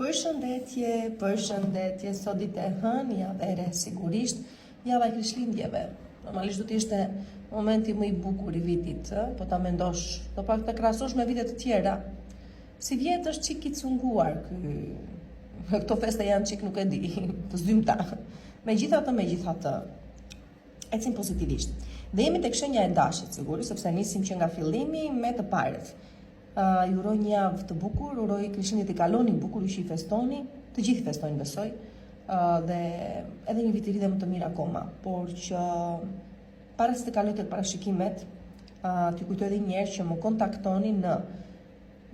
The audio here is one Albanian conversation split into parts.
Përshëndetje, sot ditë e hënë, javë ere sigurisht, java e Krishtlindjeve. Normalisht do të ishte momenti më i bukur i vitit, po ta mendosh, do pak të krahasosh me vitet të tjera. Si vjet është çik i cunguar këto feste janë çik nuk e di, të zymta. Megjithatë, ecim pozitivisht. Dhe jemi tek shenja e dashit, sigurisht, sepse nisim që nga fillimi me të parët. Ju uroj një javë të bukur, uroj Krishtlindjet i kaloni bukur, ju që i festoni, të gjithë festojnë besoj, dhe edhe një vit i ri dhe më të mirë akoma, por që para se të kaloj tek parashikimet, t'ju kujtoj edhe një herë që më kontaktoni në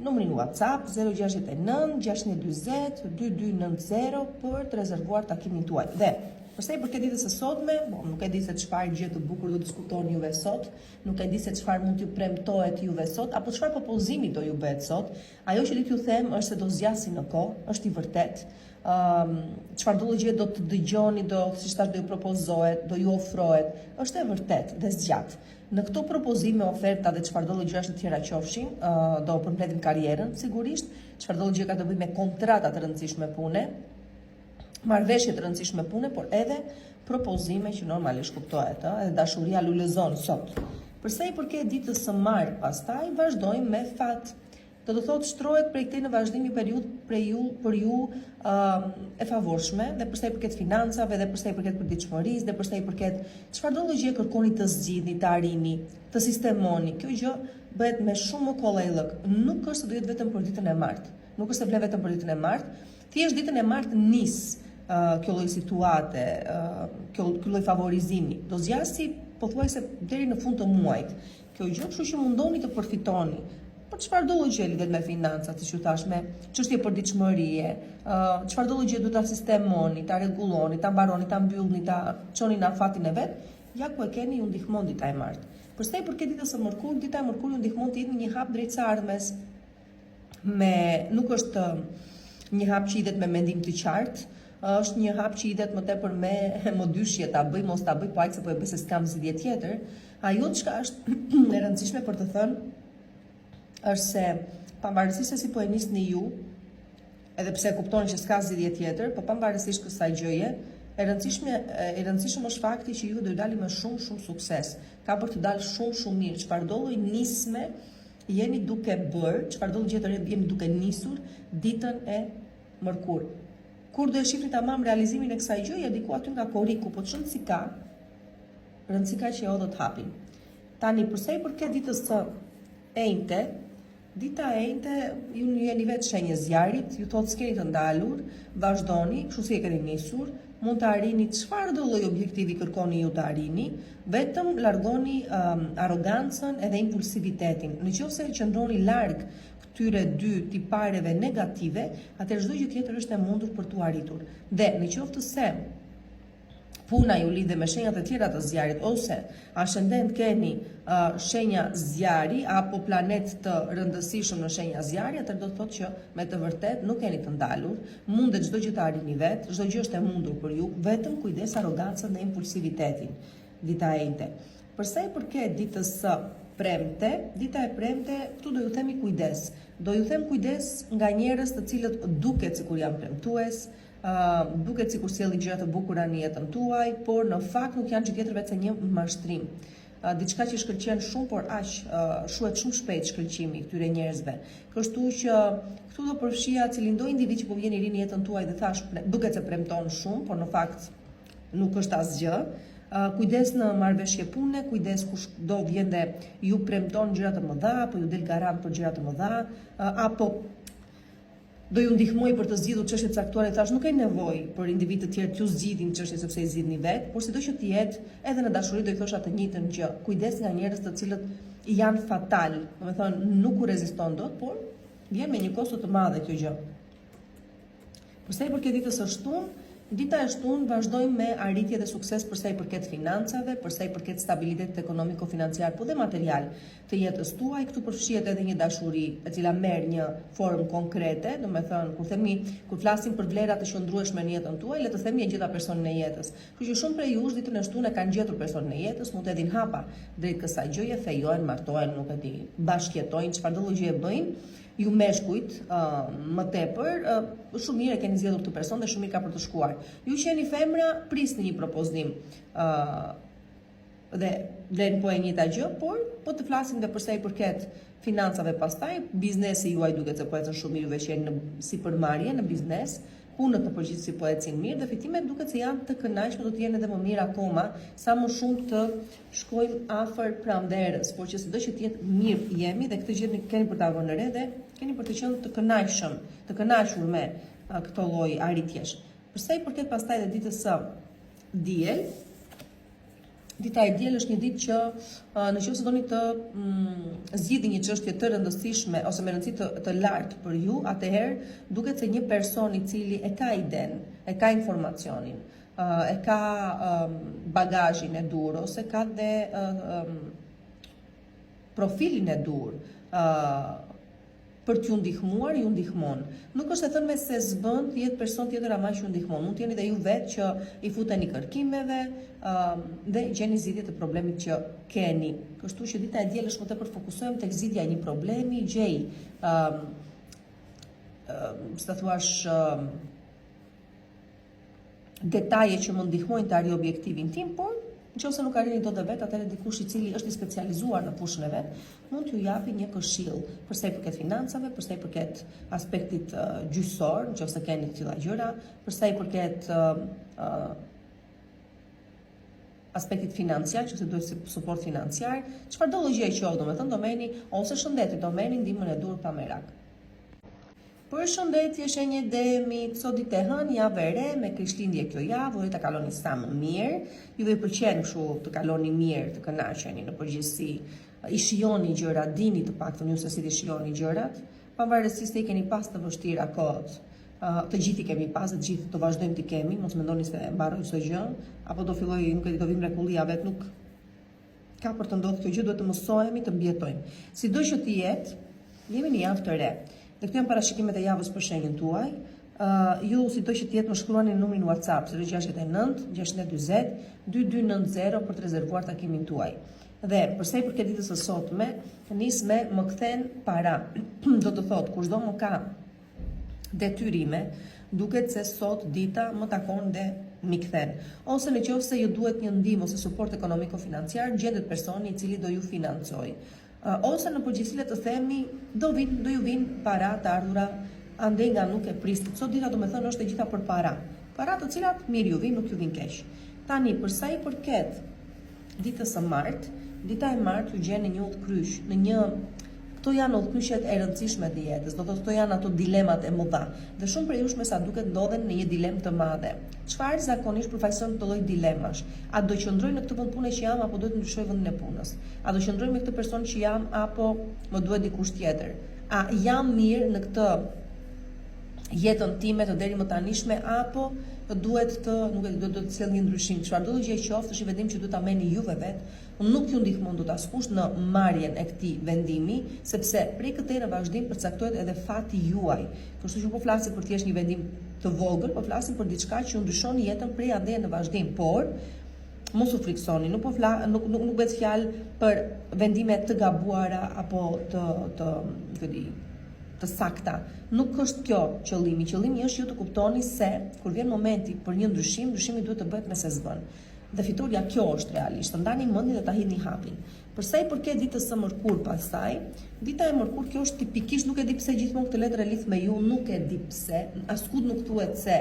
numrin WhatsApp 069 620 2290 për të rezervuar takimin tuaj. Dhe përsa i përket ditës së sotme, nuk e di se çfarë gjë të bukur do diskutoni juve sot, nuk e di se çfarë mund t'ju premtohet juve sot, apo çfarë propozimi do ju bëhet sot. Ajo që t'ju them është se do zgjasi në kohë, është i vërtet. Çfarë do gjë do të dëgjoni, siç thash, do ju propozohet, do ju ofrohet, është e vërtet dhe zgjat. Në këto propozime, oferta dhe çfarë do gjëra të tjera qofshin, do përmbledhim karrierën sigurisht, çfarë do gjë ka të bëjë me kontrata të rëndësishme pune, marrëveshje të rëndësishme pune, por edhe propozime që normalisht kuptohet, edhe dashuria lulëzon sot. Përsa i përket ditës së martë, pastaj vazhdojmë me fat. Do të thotë shtrohet prej këtej në vazhdim një periudhë për ju e favorshme, dhe përsa i përket financave, dhe përsa i përket përditshmërisë, dhe përsa i përket çfarë do gjë kërkoni të zgjidhni, të arrini, të sistemoni. Kjo gjë bëhet me shumë më kollajllëk. Nuk është se do jetë vetëm për ditën e martë. Nuk është se vlen vetëm për ditën e martë. Thjesht ditën e martë nis kjo lloj situate, kjo lloj favorizimi. Do zgjasi pothuajse deri në fund të muajit. Kjo gjë, kështu që mundoni të përfitoni. Por çfarë do gjë lidhet me financat, siç ju thash, me çështje përditshmërie, çfarë do gjë duhet ta sistemoni, ta rregulloni, ta mbaroni, ta mbyllni, ta çoni në afatin e vet, ja ku e keni ju ndihmon dita e martë. Përsa i përket ditës së mërkurit, dita e mërkurit ju ndihmon të jeni një hap drejt së ardhmes. Nuk është një hap që idhet me mendim të qartë, është një hap që idhet më tepër me modyshje, ta bëj, mos ta bëj, po aq se po e bëj se s'kam zgjidhje tjetër. Ajo çka është e rëndësishme për të thënë është se pavarësisht se si po e nisni ju, edhe pse kuptoni që s'ka zgjidhje tjetër, po pavarësisht kësaj gjëje, e rëndësishëm është fakti që ju do dali me shumë sukses. Ka për të dalë shumë mirë. Çfarë do lloj nisme jeni duke bërë, çfarë do gjë të re jeni duke nisur ditën e mërkurit. Kur do e shihni tamam realizimin e kësaj gjëje, diku aty nga koriku, po rëndësi ka që do të hapin. Tani përsa i përket ditës së enjte, dita e enjte ju jeni vetë shenjë zjarit, ju thotë s'keni të ndalur, vazhdoni, kështu si e keni nisur, mund të arrini çfarë do lloj objektivi kërkoni ju të arrini, vetëm largoni arrogancën edhe impulsivitetin. Nëse qëndroni larg këtyre dy tipareve negative, atëherë çdo gjë tjetër është e mundur për t'u arritur. Dhe nëse se puna ju lidhe me shenjat e tjera të zjarit, ose ascendent keni shenja zjari, apo planet të rëndësishëm në shenja zjari, atëherë do të thotë që me të vërtet nuk keni të ndalur, mundet çdo gjë të arrini vetë, çdo gjë është e mundur për ju, vetëm kujdes arrogancën dhe impulsivitetin. Dita e enjte. Përsa i përket ditës së premte, dita e premte, këtu do ju themi kujdes. Do ju them kujdes nga njerëz të cilët duket sikur janë premtues, duket sikur sjellin gjëra të bukura në jetën tuaj, por në fakt nuk janë gjë tjetër vetë se një mashtrim. Diçka që shkëlqen shumë, por shuhet shumë shpejt shkëlqimi këtyre njerëzve. Kështu që këtu do përfshija cilindoj individ që po vjen i ri në jetën tuaj dhe thash duket se premton shumë, por në fakt nuk është asgjë. Kujdes në marrëveshje pune, kujdes kush do vjen dhe ju premton gjëra të mëdha, apo ju del garant për gjëra të mëdha, apo do ju ndihmoj për të zgjidhur çështje të caktuara. Thash nuk ka nevojë për individ të tjerë t'ju zgjidhin çështje sepse i zgjidhni vetë, por sido që të jetë edhe në dashuri do i thosha të njëjtën gjë. Kujdes nga njerëz të cilët janë fatal, domethënë nuk u reziston dot, por vjen me një kosto të madhe kjo gjë. Përsa i përket ditës së shtunë, dita e shtunë vazhdojmë me arritje dhe sukses përsa i përket financave, përsa i përket stabilitetit ekonomiko-financiar, po dhe material të jetës tuaj. Këtu përfshihet edhe një dashuri e cila merr një formë konkrete, domethënë kur flasim për vlera të qëndrueshme në jetën tuaj, le të themi e gjeta personin e jetës. Kështu që shumë prej jush ditën e shtunë e kanë gjetur personin e jetës, mund të edhin hapa drejt kësaj gjëje, fejojnë, martohen, nuk e di, bashkëjetojnë, çfarëdo gjë e bëjnë. ju meshkujt më tepër, shumë mirë e keni zgjedhur këtë person dhe shumë mirë ka për të shkuar. Ju që jeni femra, prisni një propozim dhe vlen po e njëjta gjë, por po të flasim dhe për sa i përket financave pastaj, biznesi juaj duket se po ecën shumë mirë, juve që jeni si përmarrje në biznes, punët në përgjithësi po ecin mirë dhe fitimet duket se janë të kënaqshme, do të jenë edhe më mirë akoma, sa më shumë të shkojmë afër pranverës, por që çdo që të jetë mirë jemi dhe këtë gjë keni për ta vënë re dhe keni për të qenë të kënaqshëm, të kënaqur me këto lloj arritjesh. Për sa i përket pastaj dhe ditës së diel, dita e diel është një ditë që nëse doni të zgjidhni një çështje të rëndësishme ose me rëndësi të lartë për ju, atëherë duket se një person i cili e ka iden, e ka informacionin, e ka bagazhin e dur ose ka dhe profilin e dur për t'ju ndihmuar, ju ndihmon. Nuk është e thënë se s'bën të jetë person tjetër ama që ju ndihmon. Mund të jeni dhe ju vetë që i futeni kërkimeve dhe gjeni zgjidhje të problemit që keni. Kështu që dita e diel është më tepër fokusohem tek zgjidhja e një problemi, gjej sa thuash detaje që më ndihmojnë të arrijë objektivin tim, por nëse nuk arrini dot vetë, atëherë dikush i cili është i specializuar në fushën e vet, mund t'ju japi një këshill për sa i përket financave, për sa i përket aspektit gjyqësor, nëse keni të tilla gjëra, për sa i përket aspektit financiar, nëse duhet suport financiar, çfarëdo lloj gjëje qoftë, domethënë domeni ose shëndeti, domeni ndihmën e dur pa merak. Për shëndetje, shenjë demi, sot ditë e hënë, javë e re, me Krishtlindje kjo javë, uroj ta kaloni sa më mirë, juve i pëlqen kështu të kaloni mirë, të kënaqeni në përgjithësi, i shijoni gjërat, dini të paktën ju se si i shijoni gjërat, pavarësisht se i keni pas të vështira kohët. Të gjithë i kemi pas, të gjithë të vazhdojmë të kemi, mos mendoni se mbaroj çdo gjë, apo do filloj, nuk e di, do vi mrekullia vet, nuk ka për të ndodhur kjo gjë, duhet të mësohemi të mbjetojmë. Sido që të jetë, jemi në javë të re. Dhe këto janë parashikimet e javës për shenjën tuaj. Ju sido që të jetë më shkruani në numrin WhatsApp 069 640 2290 për të rezervuar takimin tuaj. Dhe përsa i përket ditës së sotme, nis me më kthen para. Do të thotë kushdo më ka detyrime, duket se sot dita më takon dhe mi kthen. Ose nëse ju duhet një ndihmë ose suport ekonomiko-financiar, gjendet personi i cili do ju financojë. Ose në përgjithësi le të themi do ju vinë para të ardhura ande nga nuk e pristit. Sot dita do me thënë është e gjitha për para. Para të cilat mirë ju vinë, nuk ju vinë keq. Tani përsa i përket ditës së martë, dita e martë ju gjen në një udhkryq, në një këto janë udhkryqet e rëndësishme të jetës, do të thotë këto janë ato dilemat e mëdha. Dhe shumë prej jush me sa duket ndodhen në një dilemë të madhe. Çfarë zakonisht përfaqëson këtë lloj dilemash? A do qëndroj në këtë vend pune që jam apo do të ndryshoj vendin e punës? A do qëndroj me këtë person që jam apo më duhet dikush tjetër? A jam mirë në këtë jetën time të deri më tanishme apo duhet të sjell një ndryshim? Çfarëdo gjë qoftë, është një vendim që duhet ta merrni juve vetë. Unë nuk ju ndihmon dot askush në marrjen e këtij vendimi, sepse prej këtej në vazhdim përcaktohet edhe fati juaj. Kështu që po flasim për thjesht një vendim të vogël, po flasim për diçka që ju ndryshon jetën prej andeje në vazhdim, por mos u friksoni, nuk bëhet fjalë për vendime të gabuara apo të sakta. Nuk është kjo qëllimi. Qëllimi është ju të kuptoni se kur vjen momenti për një ndryshim, ndryshimi duhet të bëhet me sezon. Dhe fitoria kjo është realisht. Ndani mendin dhe ta hidhni hapin. Përsa i përket ditës së mërkur pastaj, dita e mërkur kjo është tipikisht, nuk e di pse gjithmonë këtë letër e lidh me ju, nuk e di pse. Askud nuk thuhet se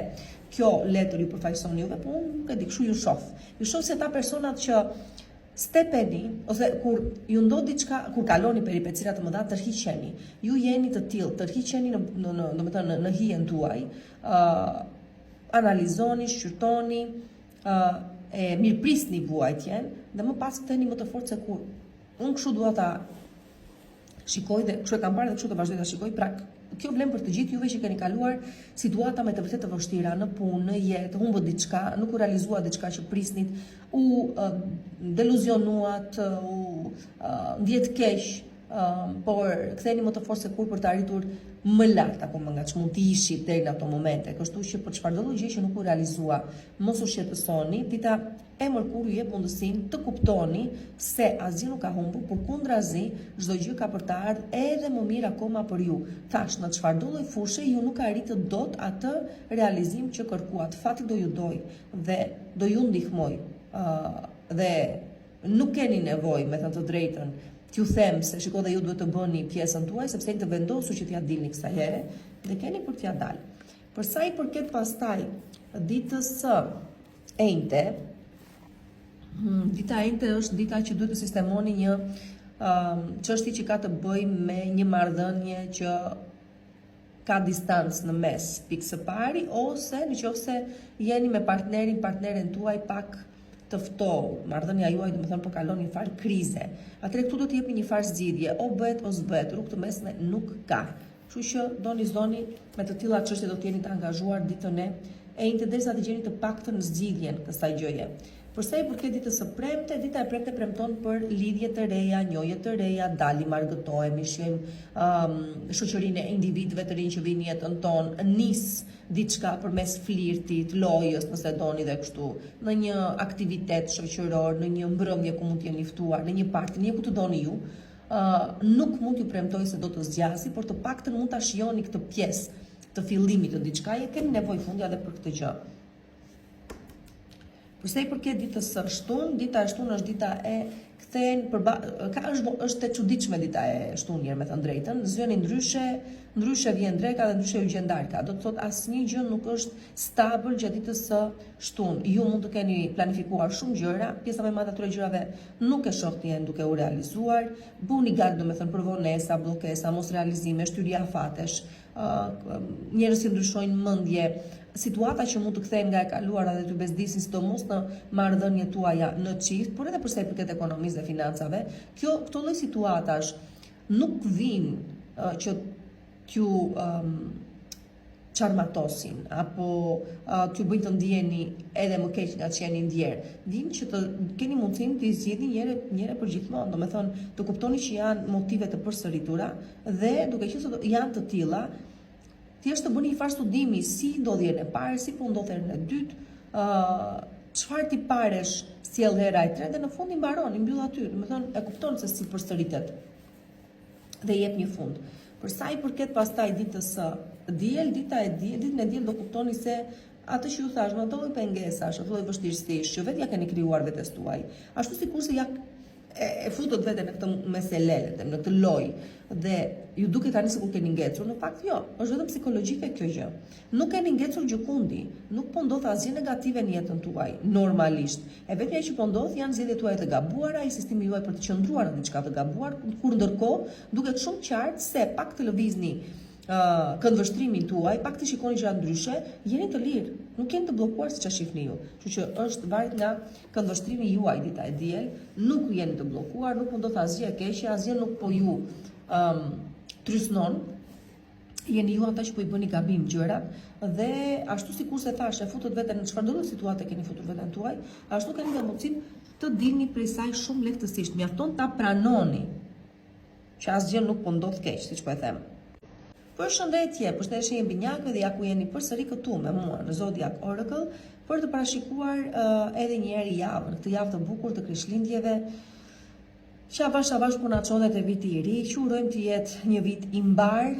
kjo letër ju përfaqëson juve, po unë nuk e di, kështu ju shoh. Ju shoh se ta personat që stepeni, ose kur ju ndodh diçka, kur kaloni peripecirat të mëdha, tërhiqeni. Ju jeni të tillë, tërhiqeni në hijen tuaj, analizoni, shqyrtoni, e mirëprisni vuajtjen dhe më pas ktheni më të fortë se kur. Unë kështu dua ta shikoj dhe kështu e kam parë dhe kështu të vazhdoj ta shikoj. Pra, kjo vlen për të gjithë juve që keni kaluar situata me të vërtetë të vështira në punë, në jetë, humbët diçka, nuk u realizua diçka që prisnit, u deluzionuat, u ndjet keq, por ktheni më të fortë se kur për të arritur më lart akoma nga ç'mund të ishit deri në ato momente. Kështu që për çfarëdo lloj gjë që nuk u realizua, mos u shqetësoni, dita e mërkurë ju jep mundësinë të kuptoni se asgjë nuk ka humbur, përkundrazi çdo gjë ka për të ardhur edhe më mirë akoma për ju. Thash, në çfarëdo lloj fushë ju nuk arritët dot atë realizim që kërkuat. Fati do ju doj dhe do ju ndihmoj. Dhe nuk keni nevojë, me thënë të drejtën, t'ju them se shiko dhe ju duhet të bëni pjesën tuaj, sepse të vendosur që t'ja dilni kësaj here dhe keni për t'ja dalë. Për sa i përket pastaj ditës së enjte, dita e enjte është dita që duhet të sistemoni një çështje që ka të bëjë me një marrëdhënie që ka distancë në mes, pikë së pari, ose nëse jeni me partneren tuaj pak të ftohtë, marrëdhënia juaj do të thonë po kalon një farë krize. Atëherë këtu do të jepi një farë zgjidhje, o bëhet ose bëhet, rrugë të mesme nuk ka. Kështu që doni me të tilla çështje do të jeni të angazhuar ditën e enjte derisa të gjeni të paktën zgjidhjen kësaj gjëje. Përsa i përket ditës së premte, dita e premte premton për lidhje të reja, njohje të reja, dalim, marrëgëtohemi, shojmë shoqërinë e individëve të rinj që vijnë në jetën tonë, nis diçka përmes flirtit, lojës, nëse doni dhe kështu, në një aktivitet shoqëror, në një mbrëmje ku mund të jeni ftuar, në një parti, në një ku të doni ju, nuk mund t'ju premtoj se do të zgjasi, por të paktën mund ta shijoni këtë pjesë të fillimit të diçkaje, keni nevojë fundja edhe për këtë gjë. Përsa i përket ditës së shtunë, dita e shtunë është dita e kthehen është e çuditshme dita e shtunë, me thënë drejtën, zëni ndryshe vjen dreka dhe ndryshe u gjen darka. Do të thotë asnjë gjë nuk është stabil gjatë ditës së shtunë. Ju mund të keni planifikuar shumë gjëra, pjesa më e madhe atyre gjërave nuk e shohni duke u realizuar, bëni gati domethënë për vonesa, bllokesa, mos realizime, shtyrje afatesh, njerëz që ndryshojnë mendje, situata që mund të kthehen nga e kaluara dhe të bezdisin sidomos në marrëdhëniet tuaja në çift, por edhe përsa i përket ekonomisë dhe financave, këto lloj situatash nuk vijnë që t'ju çarmatosin apo t'ju bëjnë të ndjeni edhe më keq nga që jeni ndjerë. Vijnë që të keni mundësinë të zgjidhni njëre për gjithmonë, domethënë të kuptoni që janë motive të përsëritura dhe duke qenë se janë të tilla, thjesht të bëni një farë studimi si ndodhi herën e parë, si po ndodh herën e dytë, çfarë tiparesh sjell hera e tretë dhe në fund i mbaron, i mbyll aty, domethënë e kupton se si përsëritet dhe jep një fund. Për sa i përket pastaj ditës së diel, ditën e diel do kuptoni se atë që ju thash, me ato lloj pengesash, ato lloj vështirësish që vetë ja keni krijuar vetes tuaj, ashtu sikurse ja e futët veten në këtë meselele, në këtë lojë dhe ju duket tani sikur keni ngecur, në fakt jo, është vetëm psikologjike kjo gjë. Nuk keni ngecur gjëkundi, nuk po ndodh asgjë negative në jetën tuaj, normalisht. E vetmja që po ndodh janë zgjedhjet tuaja të gabuara, inzistimi juaj për të qëndruar në diçka të gabuar, kur ndërkohë duket shumë qartë se pak të lëvizni këndvështrimin tuaj, pak të shikoni gjëra ndryshe, jeni të lirë, nuk jeni të bllokuar siç e shihni ju. Kështu që është varet nga këndvështrimi juaj dita e diel, nuk jeni të bllokuar, nuk po ndodh asgjë e keqe, asgjë nuk po ju trysnon. Jeni ju ata që po i bëni gabim gjërat dhe ashtu sikurse thash, e futët veten në çfarëdo situate keni futur veten tuaj, ashtu keni dhe mundësinë të dilni prej saj shumë lehtësisht. Mjafton ta pranoni që asgjë nuk po ndodh keq, siç po e them. Përshëndetje, përshëndetje jemi binjakëve dhe ja ku jeni përsëri këtu me mua në Zodiac Oracle për të parashikuar edhe një herë javën, këtë javë të bukur të Krishtlindjeve. Shavash po na çon te viti i ri, që urojmë të jetë një vit i mbar,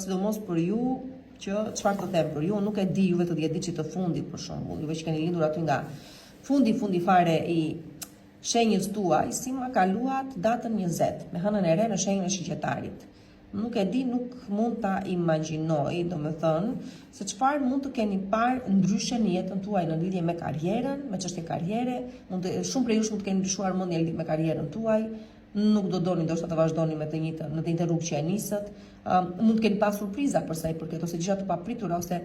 sidomos për ju, që çfarë të them për ju, nuk e di juve të 10 ditësh të fundit për shembull, juve që keni lindur aty nga fundi fare i shenjës tuaj, si ma kaluat datën 20 me hënën e re në shenjën e shigetarit. Nuk e di, nuk mund ta imagjinoj, domethënë, se çfarë mund të keni parë ndryshe në jetën tuaj në lidhje me karrierën, me çështje karriere, shumë prej jush mund të keni ndryshuar mendjen lidhje me karrierën tuaj, nuk do doni ndoshta të vazhdoni me të njëjtën, në të njëjtën rrugë që e nisët, mund të keni pas surpriza për sa i përket ose gjëra të papritura ose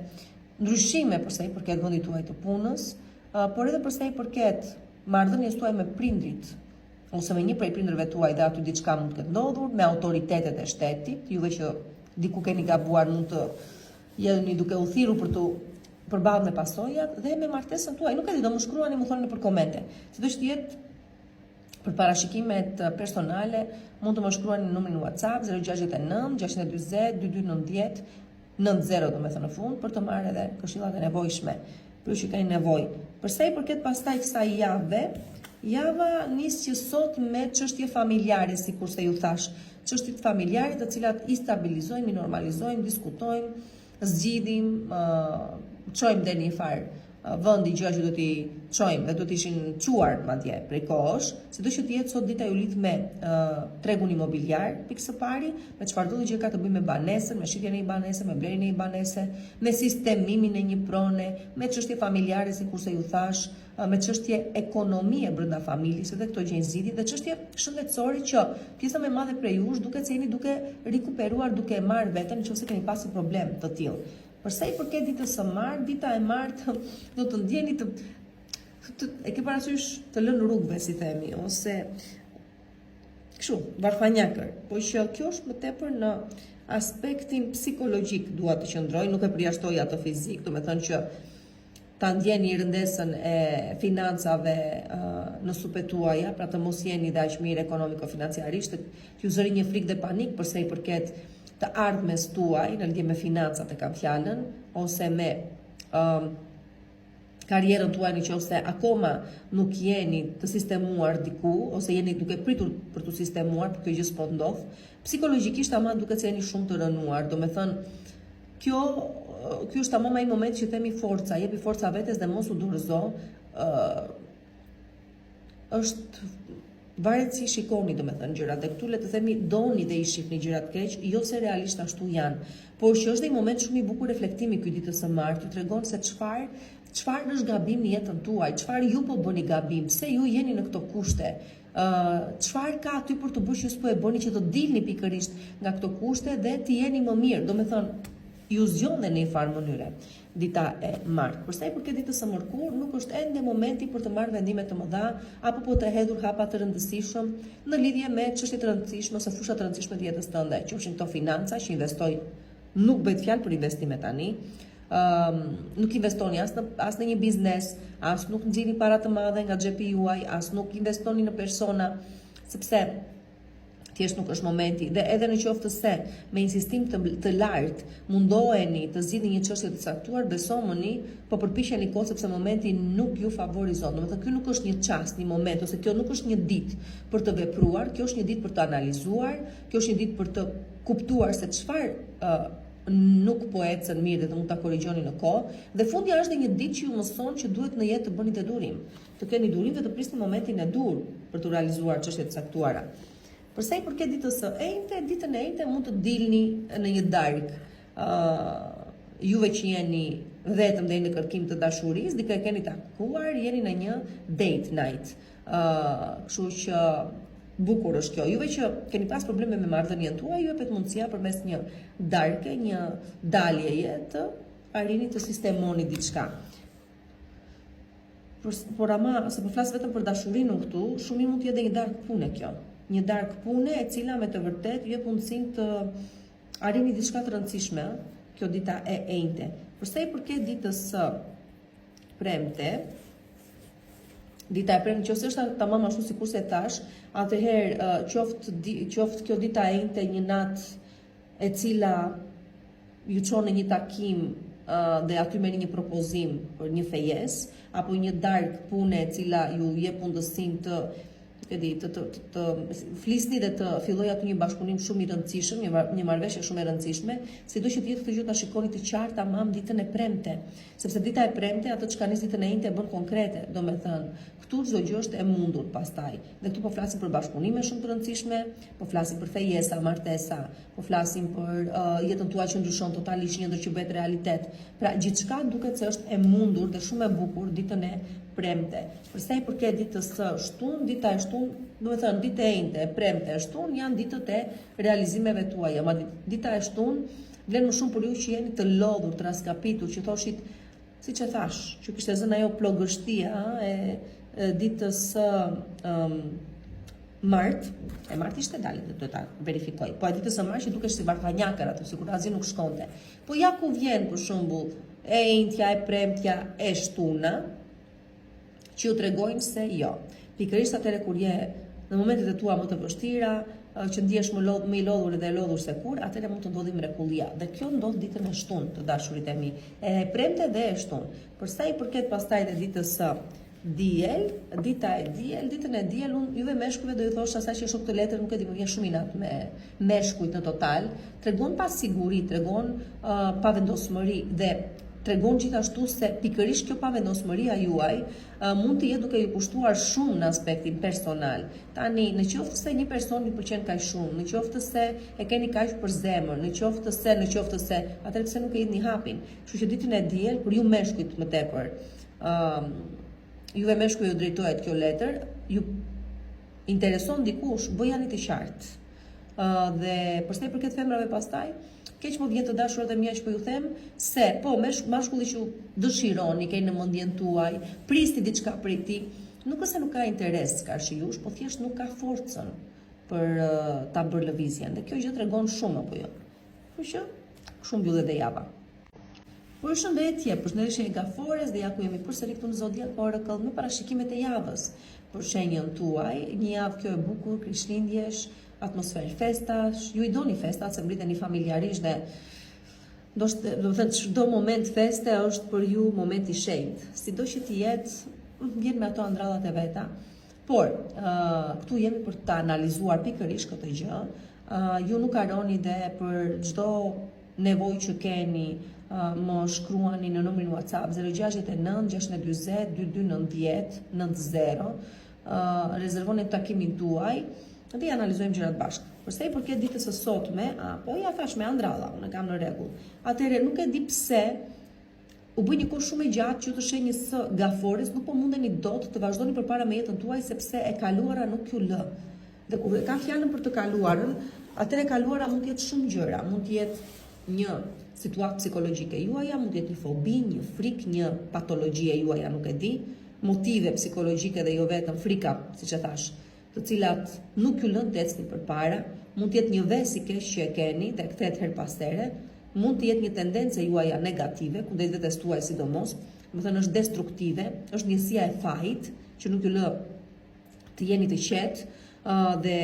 ndryshime për sa i përket vendit tuaj të punës, por edhe për sa i përket marrëdhënies tuaj me prindrit ose me një prej prindërve tuaj dhe aty diçka mund të ketë ndodhur, me autoritetet e shtetit, juve që diku keni gabuar mund të jeni duke u thirrur për të përballë me pasojat dhe me martesën tuaj. Nuk e di, do më shkruani, më thoni nëpër komente. Sido që të jetë, Për parashikimet personale, mund të më shkruani në numrin WhatsApp 069 640 2290 90 do me thënë në fund, për të marrë edhe këshillat e nevojshme për që kanë nevojë. Përsa i përket pastaj kësaj jave, java nis që sot me çështje familjare, sikurse ju thash, çështjet familjare të cilat i stabilizojmë, i normalizojmë, diskutojmë, zgjidhim, çojmë deri në një farë vendi gjëra që do t'i çojmë dhe do të ishin çuar madje prej kohësh, sido që të jetë sot dita ju lidh me tregun imobiliar, pikë së pari, me çfarëdo gjë ka të bëjë me banesën, me shitjen e një banese, me blerjen e një banese, me sistemimin e një prone, me çështje familjare, sikurse ju thash, me çështje ekonomie brenda familjes, edhe këto gjë zgjidhit dhe çështje shëndetësore që pjesa më e madhe prej jush duket se jeni duke rikuperuar, duke e marrë veten nëse keni pasur problem të tillë. Përsa i përket ditës së martë, dita e martë do të ndjeni e ke parasysh të lënë rrugëve, si themi, ose kështu, varfanjakër. Po që kjo është më tepër në aspektin psikologjik dua të qëndroj, nuk e përjashtoj atë fizik, do me thënë që ta ndjeni rëndesën e financave në supet tuaja, pra të mos jeni dhe aq mirë ekonomiko-financiarisht, të ju zëri një frikë dhe panik përsa i përket të ardhmes tuaj në lidhje me financat e kam fjalën, ose me karrierën tuaj nëse akoma nuk jeni të sistemuar diku, ose jeni duke pritur për të sistemuar, për kjo gjë s'po ndodh. Psikologjikisht ama duket se jeni shumë të rënuar, do me thënë, kjo është tamam ai moment që themi forca, jepi forca vetes dhe mos u dorëzo, është varet si shikoni, do me thënë gjërat, dhe këtu le të themi doni dhe i shihni gjërat keq, jo se realisht ashtu janë, por që është dhe një moment shumë i bukur reflektimi ky ditës së martë, ju tregon se çfarë është gabim në jetën tuaj, çfarë ju po bëni gabim, pse ju jeni në këto kushte, çfarë ka aty për të bërë që s'po e bëni që të dilni pikërisht nga këto kushte dhe të jeni më mirë, do me thënë ju zgjon në një farë mënyre dita e martë. Përsa i përket ditës së mërkurë, nuk është ende momenti për të marrë vendime të mëdha apo po të hedhur hapa të rëndësishëm në lidhje me çështje të rëndësishme ose fusha të rëndësishme të jetës tënde, qofshin këto financa që investoj, nuk bëhet fjalë për investime tani, nuk investoni as në një biznes, as nuk nxjini para të mëdha nga xhepi juaj, as nuk investoni në persona, sepse thjesht nuk është momenti, dhe edhe në qoftë se me insistim të lartë mundoheni të zgjidhni një çështje të caktuar, besomuni, po përpiqeni kohë sepse momenti nuk ju favorizon. Domethënë ky nuk është një çast, një moment, ose kjo nuk është një ditë për të vepruar, kjo është një ditë për të analizuar, kjo është një ditë për të kuptuar se çfarë nuk po ecën mirë dhe të mund ta korrigjoni në kohë, dhe fundja është dhe një ditë që ju mëson që duhet në jetë të bëni të durim, të keni durim dhe të prisni momentin e dur për të realizuar çështjet e caktuara. Përsa i përket ditës së enjte, ditën e enjte mund të dilni në një darkë, juve që jeni vetëm dhe në kërkim të dashurisë, dikë e keni takuar, jeni në një date night, kështu që bukur është kjo. Juve që keni pas probleme me marrëdhënien tuaj, ju jepet mundësia përmes një darke, një daljeje të arrini të sistemoni diçka. Por ama, se po flas vetëm për dashurinë këtu, shumë mund të jetë një darkë pune kjo. Një darkë pune e cila me të vërtet ju jep mundësinë të arrini diçka të rëndësishme, kjo dita e enjte. Përsa i përket ditës së premte, dita e premte, nëse është tamam ashtu sikurse e thash, atëherë qoftë kjo dita e enjte një natë e cila ju çon në një takim dhe aty merrni një propozim për një fejes, apo një darkë pune e cila ju jep mundësinë të flisni dhe të filloj aty një bashkëpunim shumë i rëndësishëm, një marrëveshje shumë e rëndësishme, sido që të jetë këtë gjë ta shikoni të qartë tamam ditën e premte, sepse dita e premte ato çka nis ditën e enjte e bën konkrete, domethënë këtu çdo gjë është e mundur pastaj. Dhe këtu po flasim për bashkëpunime shumë të rëndësishme, po flasim për fejesa, martesa, po flasim për jetën tuaj që ndryshon totalisht, një ndër që bëhet realitet. Pra gjithçka duket se është e mundur dhe shumë e bukur ditën e premte. Përsa i përket ditës së shtunë, dita e shtunë, do të thënë ditë e enjte, premte, shtunë janë ditët e realizimeve tuaja, ama dita e shtunë vlen më shumë për ju që jeni të lodhur, të raskapitur, që thoshit, siç e thash, që kishte zënë ajo plogështia e ditës së martë, e martë ishte dalë, do ta verifikoj. Po e ditës së martë që dukesh si varfanjakër atë, sikur asgjë nuk shkonte. Po ja ku vjen për shembull e enjtja, e premtja, e shtuna, që ju tregojnë se jo. Pikërisht atëherë kur je në momentet e tua më të vështira, që ndihesh më i lodhur dhe e lodhur se kur, atëherë mund të ndodhi mrekullia. Dhe kjo ndodh ditën e shtunë, të dashurit e mi. E premte dhe e shtunë. Për sa i përket pastaj dhe ditës së diel, ditën e diel, unë juve meshkujve do ju thosh asaj që shoh këtë letër, nuk e di, më vjen shumë inat me meshkujt në total. Tregon pasiguri, tregon pavendosmëri dhe tregon gjithashtu se pikërisht kjo pavendosmëria juaj mund të jetë duke ju kushtuar shumë në aspektin personal. Tani, në qoftë se një person ju pëlqen kaq shumë, në qoftë se e keni kaq për zemër, në qoftë se, atëherë pse nuk e jepni hapin. Kështu që ditën e diel për ju meshkujt më tepër, juve meshkuj ju drejtohet kjo letër, ju intereson dikush, bëjani të qartë. Dhe përsa i përket femrave pastaj, keq më vjen të dashurat e mia që po ju them se po mashkulli që dëshironi, keni në mendjen tuaj, prisni diçka prej tij, nuk është se nuk ka interes karshi jush, po thjesht nuk ka forcën për ta bërë lëvizjen. Dhe kjo gjë tregon shumë apo jo. Kështu që kështu mbyllet dhe java. Përshëndetje, përshëndetje e Gafores dhe ja ku jemi përsëri këtu në Zodiac Oracle me parashikimet e javës. Për shenjën tuaj, një javë kjo e bukur, krishtlindjesh, atmosferë festash, ju i doni festat se mbriteni familjarisht dhe do të thënë çdo moment feste është për ju moment i shenjtë. Sido që të jetë, vjen me ato ëndrrallat e veta. Por këtu jemi për të analizuar pikërisht këtë gjë. Ju nuk harroni dhe për çdo nevojë që keni, më shkruani në numrin WhatsApp 069 640 2290 90. Rezervoni takimin tuaj dhe i analizojmë gjërat bashkë. Përsa i përket ditës së sotme, po ja thash me ëndrralla, unë kam në rregull. Atëherë nuk e di pse u bë një kohë shumë e gjatë që të shenjës së Gafores nuk po mundeni dot të vazhdoni përpara me jetën tuaj sepse e kaluara nuk ju lë. Dhe kur e ka fjalën për të kaluarën, atëherë e kaluara mund të jetë shumë gjëra, mund të jetë një situatë psikologjike juaja, mund të jetë një fobi, një frikë, një patologji e juaja, nuk e di, motive psikologjike dhe jo vetëm frika, siç e thash, të cilat nuk ju lën të ecni përpara, mund të jetë një vesh i keq që e keni dhe kthehet her pas here, mund të jetë një tendencë juaja negative kundrejt vetes tuaj sidomos, do të thënë është destruktive, është njësia e fajit që nuk ju lë të jeni të qetë dhe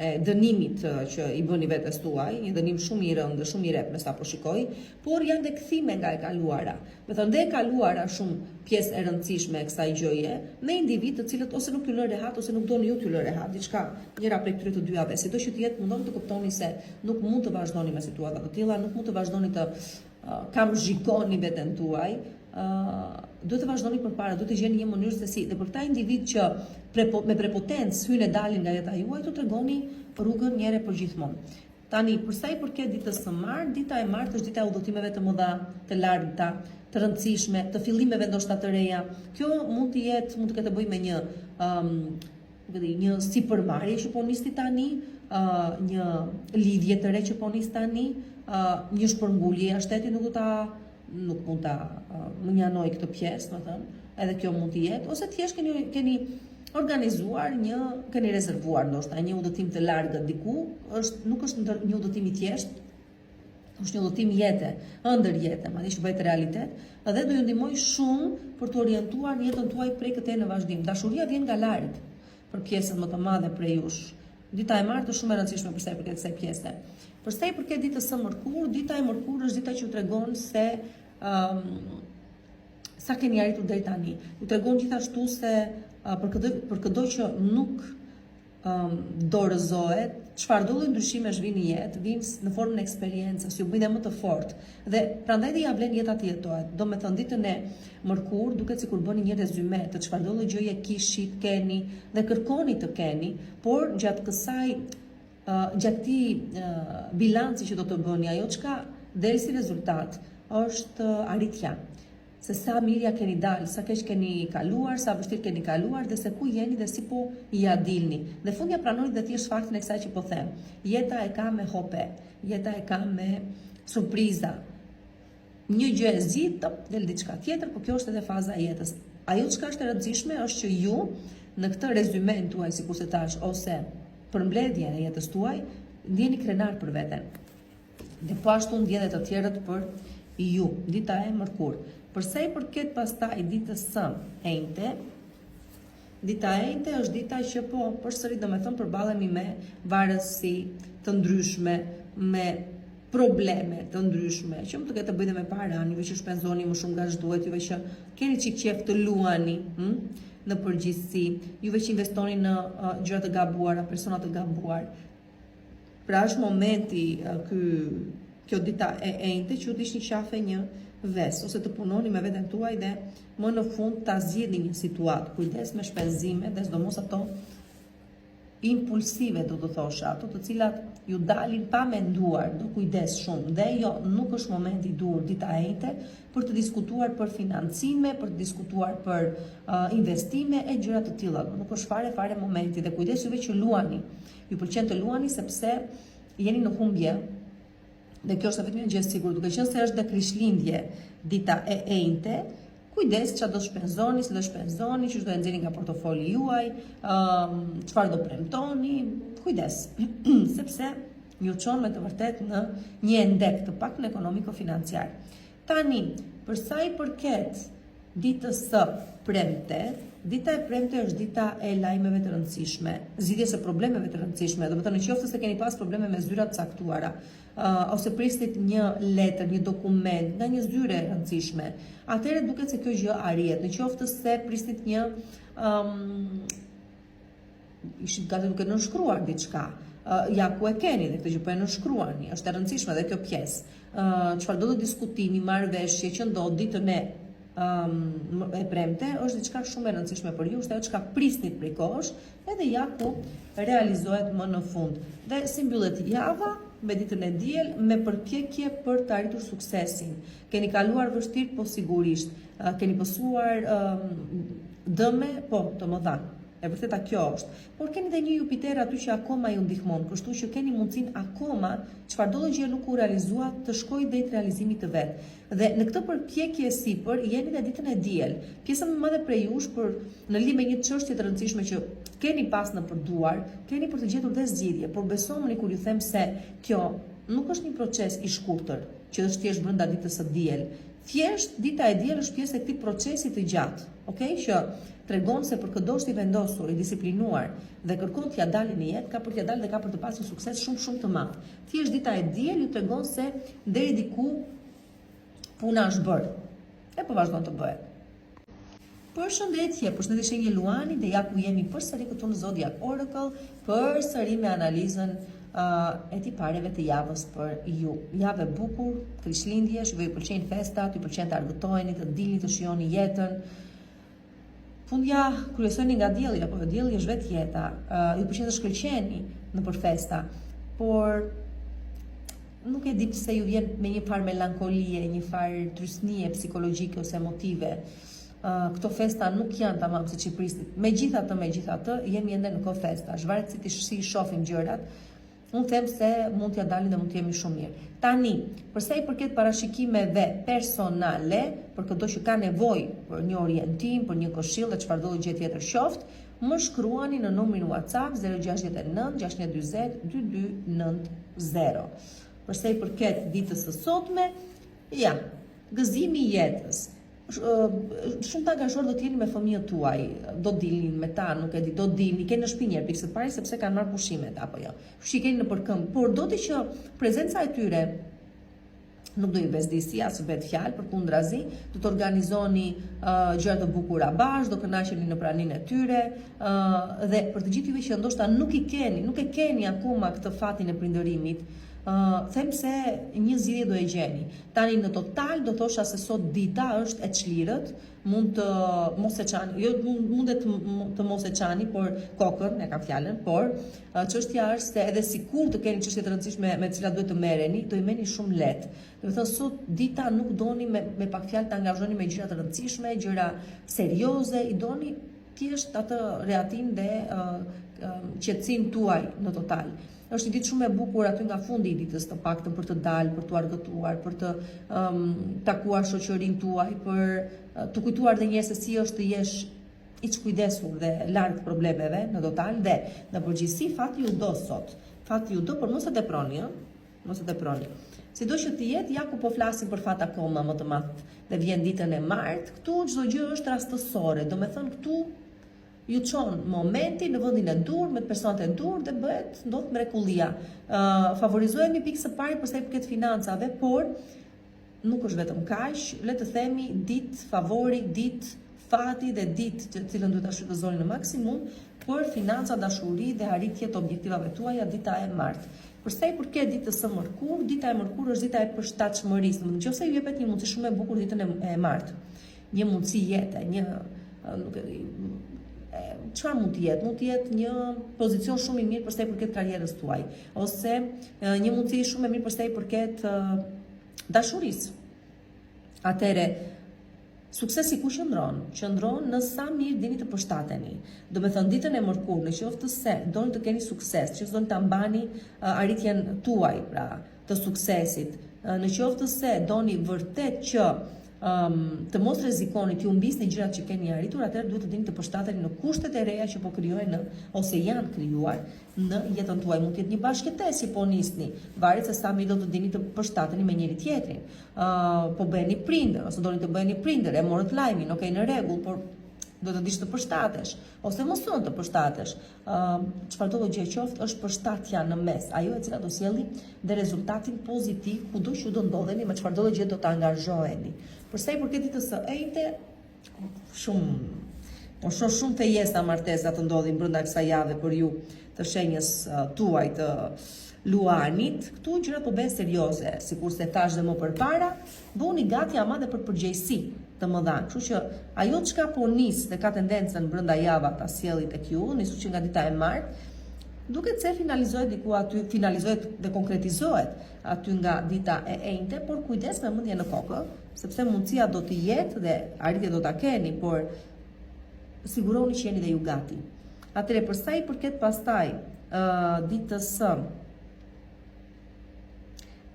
dënimit që i bëni vetes tuaj, një dënim shumë i rëndë dhe shumë i rrep me sa po shikoj, por janë dhe kthime nga e kaluara. Me thënë dhe e kaluara shumë pjesë e rëndësishme e kësaj gjëje, me individ të cilët ose nuk ju lë rehat ose nuk doni ju t'ju lë rehat, diçka njëra prej këtyre të dyave. Sido që të jetë, mundoni të kuptoni se nuk mund të vazhdoni me situata të tilla, nuk mund të vazhdoni të kamzhikoni veten tuaj. Duhet të vazhdoni përpara, duhet të gjeni një mënyrë se si. Dhe për këta individ që me prepotencë hyjnë e dalin nga jeta juaj, të tregoni rrugën një herë për gjithmonë. Tani, përsa i përket ditës së martë, dita e martë është dita e udhëtimeve të mëdha, të largëta, të rëndësishme, të fillimeve ndoshta të reja. Kjo mund të ketë të bëjë me një sipërmarrje që po nisni tani, një lidhje të re që po nis tani, një shpërngulje e shtetit nuk mund ta mënjanoj këtë pjesë, më thënë, edhe kjo mund të jetë, ose thjesht keni organizuar keni rezervuar ndoshta një udhëtim të largët diku, nuk është një udhëtim i thjeshtë, është një udhëtim jete, ëndër jete, madje që bëhet realitet, dhe do ju ndihmoj shumë për të orientuar në jetën tuaj prej këtej në vazhdim. Dashuria vjen nga larg për pjesën më të madhe prej jush. Dita e martë është shumë e rëndësishme për sa i përket kësaj pjese. Për sa i përket ditës së mërkurë, dita e mërkurë është dita që ju tregon se sa keni arritur deri tani. Ju tregon gjithashtu se për këdo që nuk dorëzohet, çfarë do lloj ndryshimesh vinë në jetë, vinë në formën e eksperiencës, ju bëjnë më të fortë. Dhe prandaj dhe ja vlen jeta të jetohet. Do me thënë ditën e mërkurë duket sikur bëni një rezume të çfarë do lloj gjëje kishit, keni dhe kërkoni të keni, por gjatë këtij bilanci që do të bëni, ajo çka del si rezultat është arritja. Se sa mirja keni dalë, sa keq keni kaluar, sa vështirë keni kaluar dhe se ku jeni dhe si po ja dilni. Dhe fundja pranoni dhe thjesht faktin e kësaj që po them. Jeta e ka me hope, jeta e ka me surpriza. Një gjë e zi, del diçka tjetër, por kjo është edhe faza e jetës. Ajo çka është e rëndësishme është që ju në këtë rezumen tuaj, sikur se tash, ose përmbledhjen e jetës tuaj, ndjeni krenar për veten. Dhe po ashtu ndjen edhe të tjerët për ju, dita e mërkurë. Përsa i përket pastaj ditës së enjte, Dita e njëjtë është dita që po, përsëri domethënë përballemi me varësi të ndryshme, me probleme të ndryshme, që më të ketë të bëjë me para, juve që shpenzoni më shumë nga ç'duhet, juve që keni çik qejf të luani, në përgjithësi, juve që investoni në gjëra të gabuara, persona të gabuar. Pra është momenti kjo dita e njëjtë që të ishni qafe një ves, ose të punoni me veten tuaj dhe më në fund ta zgjidhni një situatë. Kujdes me shpenzimet, dhe sidomos ato impulsive, do të thosha, ato të cilat ju dalin pa menduar, do kujdes shumë. Dhe jo, nuk është momenti i dur dita e njëjtë për të diskutuar për financime, për të diskutuar për investime e gjëra të tilla. Nuk është fare momenti, dhe kujdes juve që luani. Ju pëlqen të luani sepse jeni në humbje. Dhe kjo është vetëm një gjë e sigurt, duke qenë se është dhe Krishtlindje dita e njëjtë, kujdes çfarë do shpenzoni, si do shpenzoni, çu do e nxjerrni nga portofoli juaj, çfarë do premtoni, kujdes, sepse ju çon me të vërtet në një endek të paktën ekonomiko-financiar. Tani, për sa i përket ditës së premte, dita e premte është dita e lajmeve të rëndësishme, zgjidhjes së problemeve të rëndësishme, domethënë nëse keni pas probleme me zyra të caktuara, ose pristit një letër, një dokument nga një zyre e rëndësishme, atëherë duket se kjo gjë arrihet. Nëse se pristit një ishit gati duke nënshkruar diçka, ja ku e keni dhe këtë gjë po e nënshkruani, është e rëndësishme dhe kjo pjesë. Çfarë do të diskutimi, marrëveshje që ndodh ditën e premte, është diçka shumë e rëndësishme për ju, është ajo çka prisnit prej kohësh, edhe ja ku realizohet më në fund. Dhe si mbyllet java me ditën e diel, me përpjekje për të arritur suksesin. Keni kaluar vështirë, po sigurisht. Keni pësuar dëme, po të mëdha. E vërteta kjo është. Por keni dhe një Jupiter aty që akoma ju ndihmon, kështu që keni mundësinë akoma, çfarëdo gjë nuk u realizua, të shkojë drejt realizimit të vet. Dhe në këtë përpjekje sipër jeni dhe ditën e diel. Pjesa më e madhe prej jush për në lidhje me një çështje të rëndësishme që keni pas në përduar, keni për të gjetur dhe zgjidhje, por besoni kur ju them se kjo nuk është një proces i shkurtër, që është thjesht brenda ditës së diel. Thjesht dita e diel është pjesë e këtij procesi të gjatë, okay? Që tregon se për këtë është i vendosur, i disiplinuar dhe kërkon t'ja dalë në jetë, ka për t'ja dalë dhe ka për të pasur sukses shumë të madh. Thjesht dita e diel ju tregon se deri diku puna është bërë. E po vazhdon të bëhet. Përshëndetje, shenjë Luani, dhe ja ku jemi përsëri këtu në Zodiac Oracle, përsëri me analizën e tipareve të javës për ju. Javë e bukur, Krishtlindjesh, ju pëlqejnë festat, ju pëlqen të argëtoheni, të dilni, të shijoni jetën. Fundja kryesoni nga dielli, apo dielli është vetë jeta. Ju pëlqen të shkëlqeni nëpër festa, por nuk e di pse ju vjen me një farë melankolie, një farë trysnie psikologjike ose emotive. Këto festa nuk janë tamam siç i pristit. Megjithatë, jemi ende në këto festa. Varet si i shohim gjërat. Unë them se mund t'ja dalin dhe mund t'jemi shumë mirë. Tani, përsa i përket parashikimeve personale, për këto që ka nevojë për një orientim, për një këshill dhe çfarëdo gjë tjetër qoftë, më shkruani në numrin WhatsApp 069 620 2290. Përsa i përket ditës së sotme, ja, gëzimi i jetës. Shumë të angazhuar do t'jeni me fëmijët tuaj, do dilnin me ta, nuk e di, do dilni, keni në shtëpi një herë pikë së pari sepse kanë marrë pushimet apo jo. Kështu keni në përkëmbë, por do të që prezenca e tyre nuk do i bezdisi as vetë fjalë, përkundrazi, do të organizoni gjëra të bukura bashkë, do kënaqeni në praninë e tyre, dhe për të gjithë juve që ndoshta nuk e keni akoma këtë fatin e prindërimit, them se një zgjidhje do e gjeni. Tani në total do thosha se sot dita është e çlirët, mund të mos e çani, jo mundet të mos e çani, por kokën e ka fjalën, por çështja është se edhe sikur të keni çështje të rëndësishme me të cilat duhet të merreni, do i merrni shumë lehtë. Do të thonë sot dita nuk doni me pak fjalë të angazhoni me gjëra të rëndësishme, gjëra serioze, i doni thjesht atë rehatin dhe qetësinë tuaj në total. Është një ditë shumë e bukur aty nga fundi i ditës, të paktën për të dalë, për të argëtuar, për të takuar shoqërinë tuaj, për të kujtuar edhe një herë se si është të jesh i kujdesur dhe larg problemeve në total. Dhe në përgjithësi fati ju do sot. Fati ju do, por mos e teproni, mos e teproni. Sido që të jetë, ja ku po flasim për fat akoma më të madh dhe vjen ditën e martë, këtu çdo gjë është rastësore. Domethënë këtu ju çon momenti në vendin e dur me personat e dur dhe ndodh mrekullia. Favorizohemi pikë së pari përsa i përket financave, por nuk është vetëm kaq, le të themi ditë favori, ditë fati dhe ditë të cilën duhet ta shfrytëzoni në maksimum për financa, dashuri dhe arritje të objektivave tuaja dita e martë. Përsa i përket ditës së mërkur, dita e mërkur është dita e përshtatshmërisë. Nëse ju jepet një mundësi shumë e bukur ditën e martë, një mundësi jete, çfarë mund të jetë? Mund të jetë një pozicion shumë i mirë përsa i përket karrierës tuaj, ose një mundësi shumë e mirë përsa i përket dashurisë. Atëre, suksesi ku qëndron? Qëndron në sa mirë dini të përshtateni. Do me thënë ditën e mërkur, në qoftë se doni të keni sukses, që doni të mbani arritjen tuaj, pra, të suksesit, në qoftë se doni vërtet që të mos rrezikoni të humbisni gjërat që keni arritur, atëherë duhet të dini të përshtateni në kushtet e reja që po krijojnë ose janë krijuar në jetën tuaj. Mund të jetë një bashkëtesë po nisni, varet se sa mirë do të dini të përshtateni me njëri tjetrin. Po bëheni prindër ose doni të bëheni prindër, e morët lajmin, okay, në rregull, por do të dish të përshtatesh ose mos të përshtatesh. Çfarëdo gjë qoftë është përshtatja në mes, ajo e cila do sjellë dhe rezultatin pozitiv kudo që do ndodheni, me çfarëdo gjë do të angazhoheni. Përsa i përket ditës së ejte, shumë fejesa martesa të ndodhin brenda kësaj jave për ju të shenjës tuaj të luanit. Këtu gjërat po bëhen serioze, sikurse thash dhe më përpara, bëhuni gati ama dhe për përgjegjësi të mëdha. Kështu që ajo çka po nis dhe ka tendencën brenda javës ta sjellë tek ju, nisu që nga dita e martë, duket se finalizohet diku aty, finalizohet dhe konkretizohet aty nga dita e enjte, por kujdes me mendje në kokë, sepse mundësia do të jetë dhe arritje do ta keni, por siguroni që jeni dhe ju gati. Atëre përsa i përket pastaj ditës së,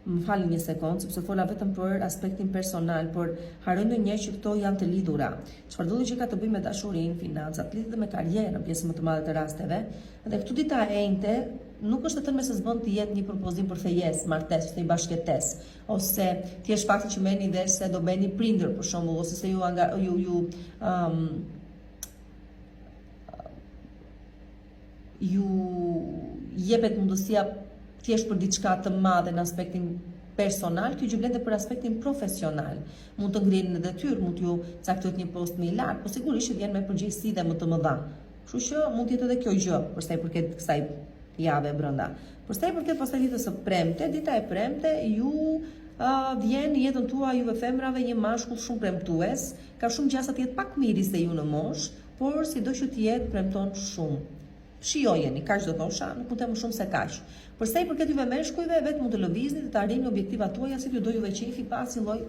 më falni një sekond, sepse fola vetëm për aspektin personal, por haroj ndonjëherë që këto janë të lidhura. Çfarëdo gjë ka të bëjë me dashurinë, financat, lidhet dhe me karrierën, pjesë më të madhe të rasteve. Dhe këtu dita e enjte nuk është të thënë me se s'bën të jetë një propozim për fejesë, martesë, një bashkëtesë, ose thjesht fakti që merrni vesh se do bëheni prindër për shembull, ose se ju jepet mundësia thjesht për diçka të madhe në aspektin personal, kjo gjë vlen për aspektin profesional. Mund të ngrihen në detyrë, mund t'ju caktohet një post më i lartë, por sigurisht vjen me përgjegjësi dhe më të mëdha. Kështu që mund të jetë edhe kjo gjë, përsa i përket kësaj jave brenda. Përsa i përket pastaj ditës së premte, dita e premte ju vjen në jetën tuaj juve femrave një mashkull shumë premtues, ka shumë gjasa të jetë pak më i ri se ju në moshë, por sido që të jetë premton shumë. Shijojeni, kaq do thosha, nuk mund të më shumë se kaq. Përsa i përket juve meshkujve, vetë mund të lëvizni dhe të arrini objektivat tuaja si ju do juve qefi pa asnjë lloj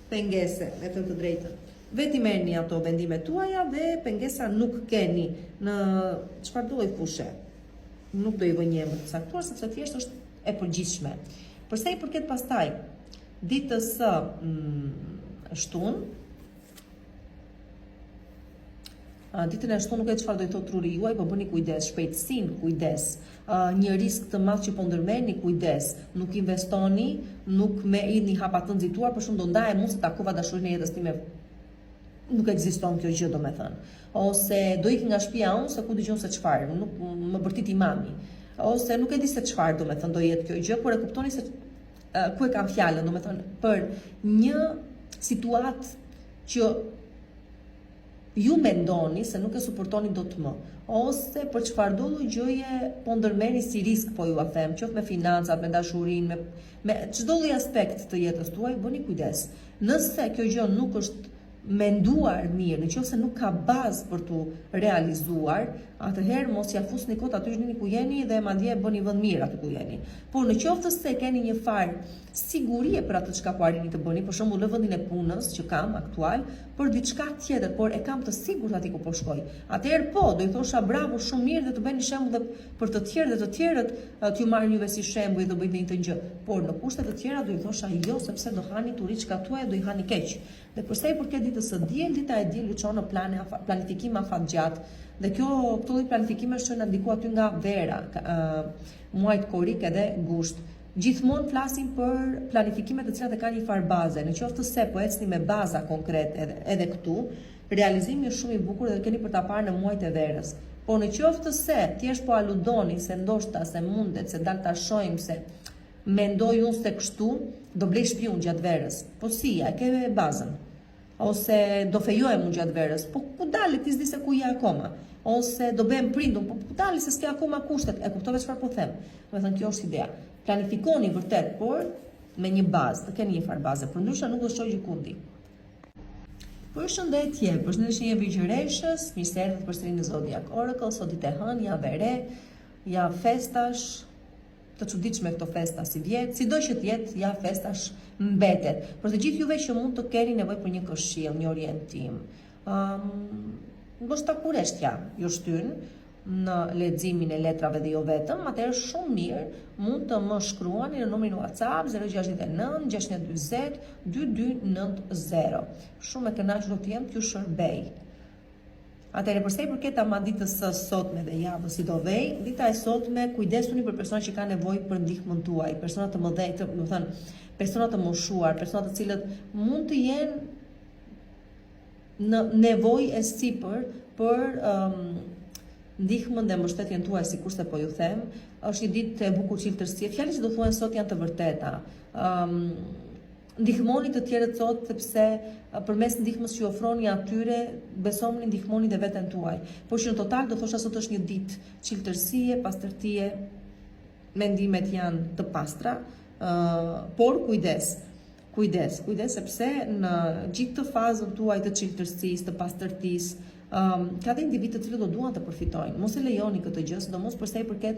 pengese, me të drejtën. Vetë i merrni ato vendimet tuaja dhe pengesa nuk keni në çfarëdo lloj fushe. Nuk do i vë një emër të saktuar sepse thjesht është e përgjithshme. Përsa i përket pastaj ditës së shtunë, ditën e shtunë nuk e çfarë do i thotë truri juaj, po bëni kujdes, shpejtësinë, kujdes, një risk të madh që po ndërmerrni, kujdes, nuk investoni, nuk me idhni hapa të nxituar, për shumë do ndaje mund se takova dashurinë e jetës time. Nuk ekziston kjo gjë, domethënë. Ose do ik nga shtëpia unë se ku dëgjon se çfarë, nuk më bërtiti mami. Ose nuk e di se çfarë, domethënë do jetë kjo gjë, por e kuptoni se ku e kam fjalën, domethënë për një situatë që ju mendoni se nuk e suportoni dot më, ose për çfarëdo lloj gjëje po ndërmerrni si risk, po ju a them, qoftë me financat, me dashurinë, me çdo lloj aspekt të jetës tuaj, bëni kujdes. Nëse kjo gjë nuk është menduar mirë, nëse nuk ka bazë për tu realizuar, atëherë mos ia fusni kot aty ku jeni dhe madje bëni vend mirë aty ku jeni. Por në qoftë se keni një farë sigurie për atë çka po arrini të bëni, për shembull në vendin e punës që kam aktual, për diçka tjetër, por e kam të sigurt aty ku po shkoj. Atëherë po, do i thosha bravo, shumë mirë dhe të bëni shembull dhe për të tjerë dhe të tjerët, t'ju marrin juve si shembull dhe do bëjnë një gjë. Por në kushte të tjera do i thosha jo, sepse do hani turiçka tuaja, do i hani keq. Dhe përsa i përket ditës së diel, dita e diel ju çon në planifikim afatgjatë. Dhe këto lloj planifikime shkojnë ndiku aty nga vera, muajt korrik edhe gusht. Gjithmonë flasim për planifikimet të cilat e kanë një farë baze, në qoftë se po ecni me baza konkrete edhe këtu, realizimi është shumë i bukur dhe keni për ta parë në muajt e verës. Po në qoftë se thjesht po aludoni se ndoshta se mundet, se dal ta shohim se mendoj unë se kështu, do blej shpiun gjatë verës. Po si, e ke bazën. Ose do fejohem unë gjatë verës. Po ku dalet ti s'di se ku je akoma. Ose do bëhem prindun, po ku dalet se s'ke akoma kushtet. E kuptove çfarë po them. Do të thënë kjo është ideja. Planifikoni vërtet, por me një bazë, të keni një farë baze. Përndryshe nuk do shkoj gjikundi. Përshëndetje, përshëndetje një Vigjëreshës, mirë se erdhët përsëri në Zodiac Oracle, sot ditë e hënë, javë e re, javë festash, të çuditshme këto festa si vjet, sido që të jetë javë festash mbetet. Për të gjithë juve që mund të keni nevojë për një këshill, një orientim. Ndoshta kureshtja ju shtyn në leximin e letrave dhe jo vetëm, atëherë shumë mirë mund të më shkruani në numrin WhatsApp 069 620 2290. Shumë e kënaqur do të jem t'ju shërbej. Atëherë përsa i përket ama ditës së sotme dhe javës si do vej, dita e sotme kujdesuni për persona që kanë nevojë për ndihmën tuaj, persona të mëdhenj, do të thënë, persona të moshuar, persona të cilët mund të jenë në nevojë e sipër për ndihmën dhe mbështetjen tuaj, sikurse po ju them, është një ditë e bukur çiltërsie. Fjalët që do thuhen sot janë të vërteta. Ndihmoni të tjerët sot, sepse përmes ndihmës që ju ofroni atyre, besoni ndihmoni dhe veten tuaj. Por që në total do thosha sot është një ditë çiltërsie, pastërtie, mendimet janë të pastra, por kujdes. Kujdes, sepse në gjithë të fazën tuaj të çiltërsisë, të pastërtisë, ka dhe individ të cilët do duan të përfitojnë. Mos e lejoni këtë gjë, sidomos përsa i përket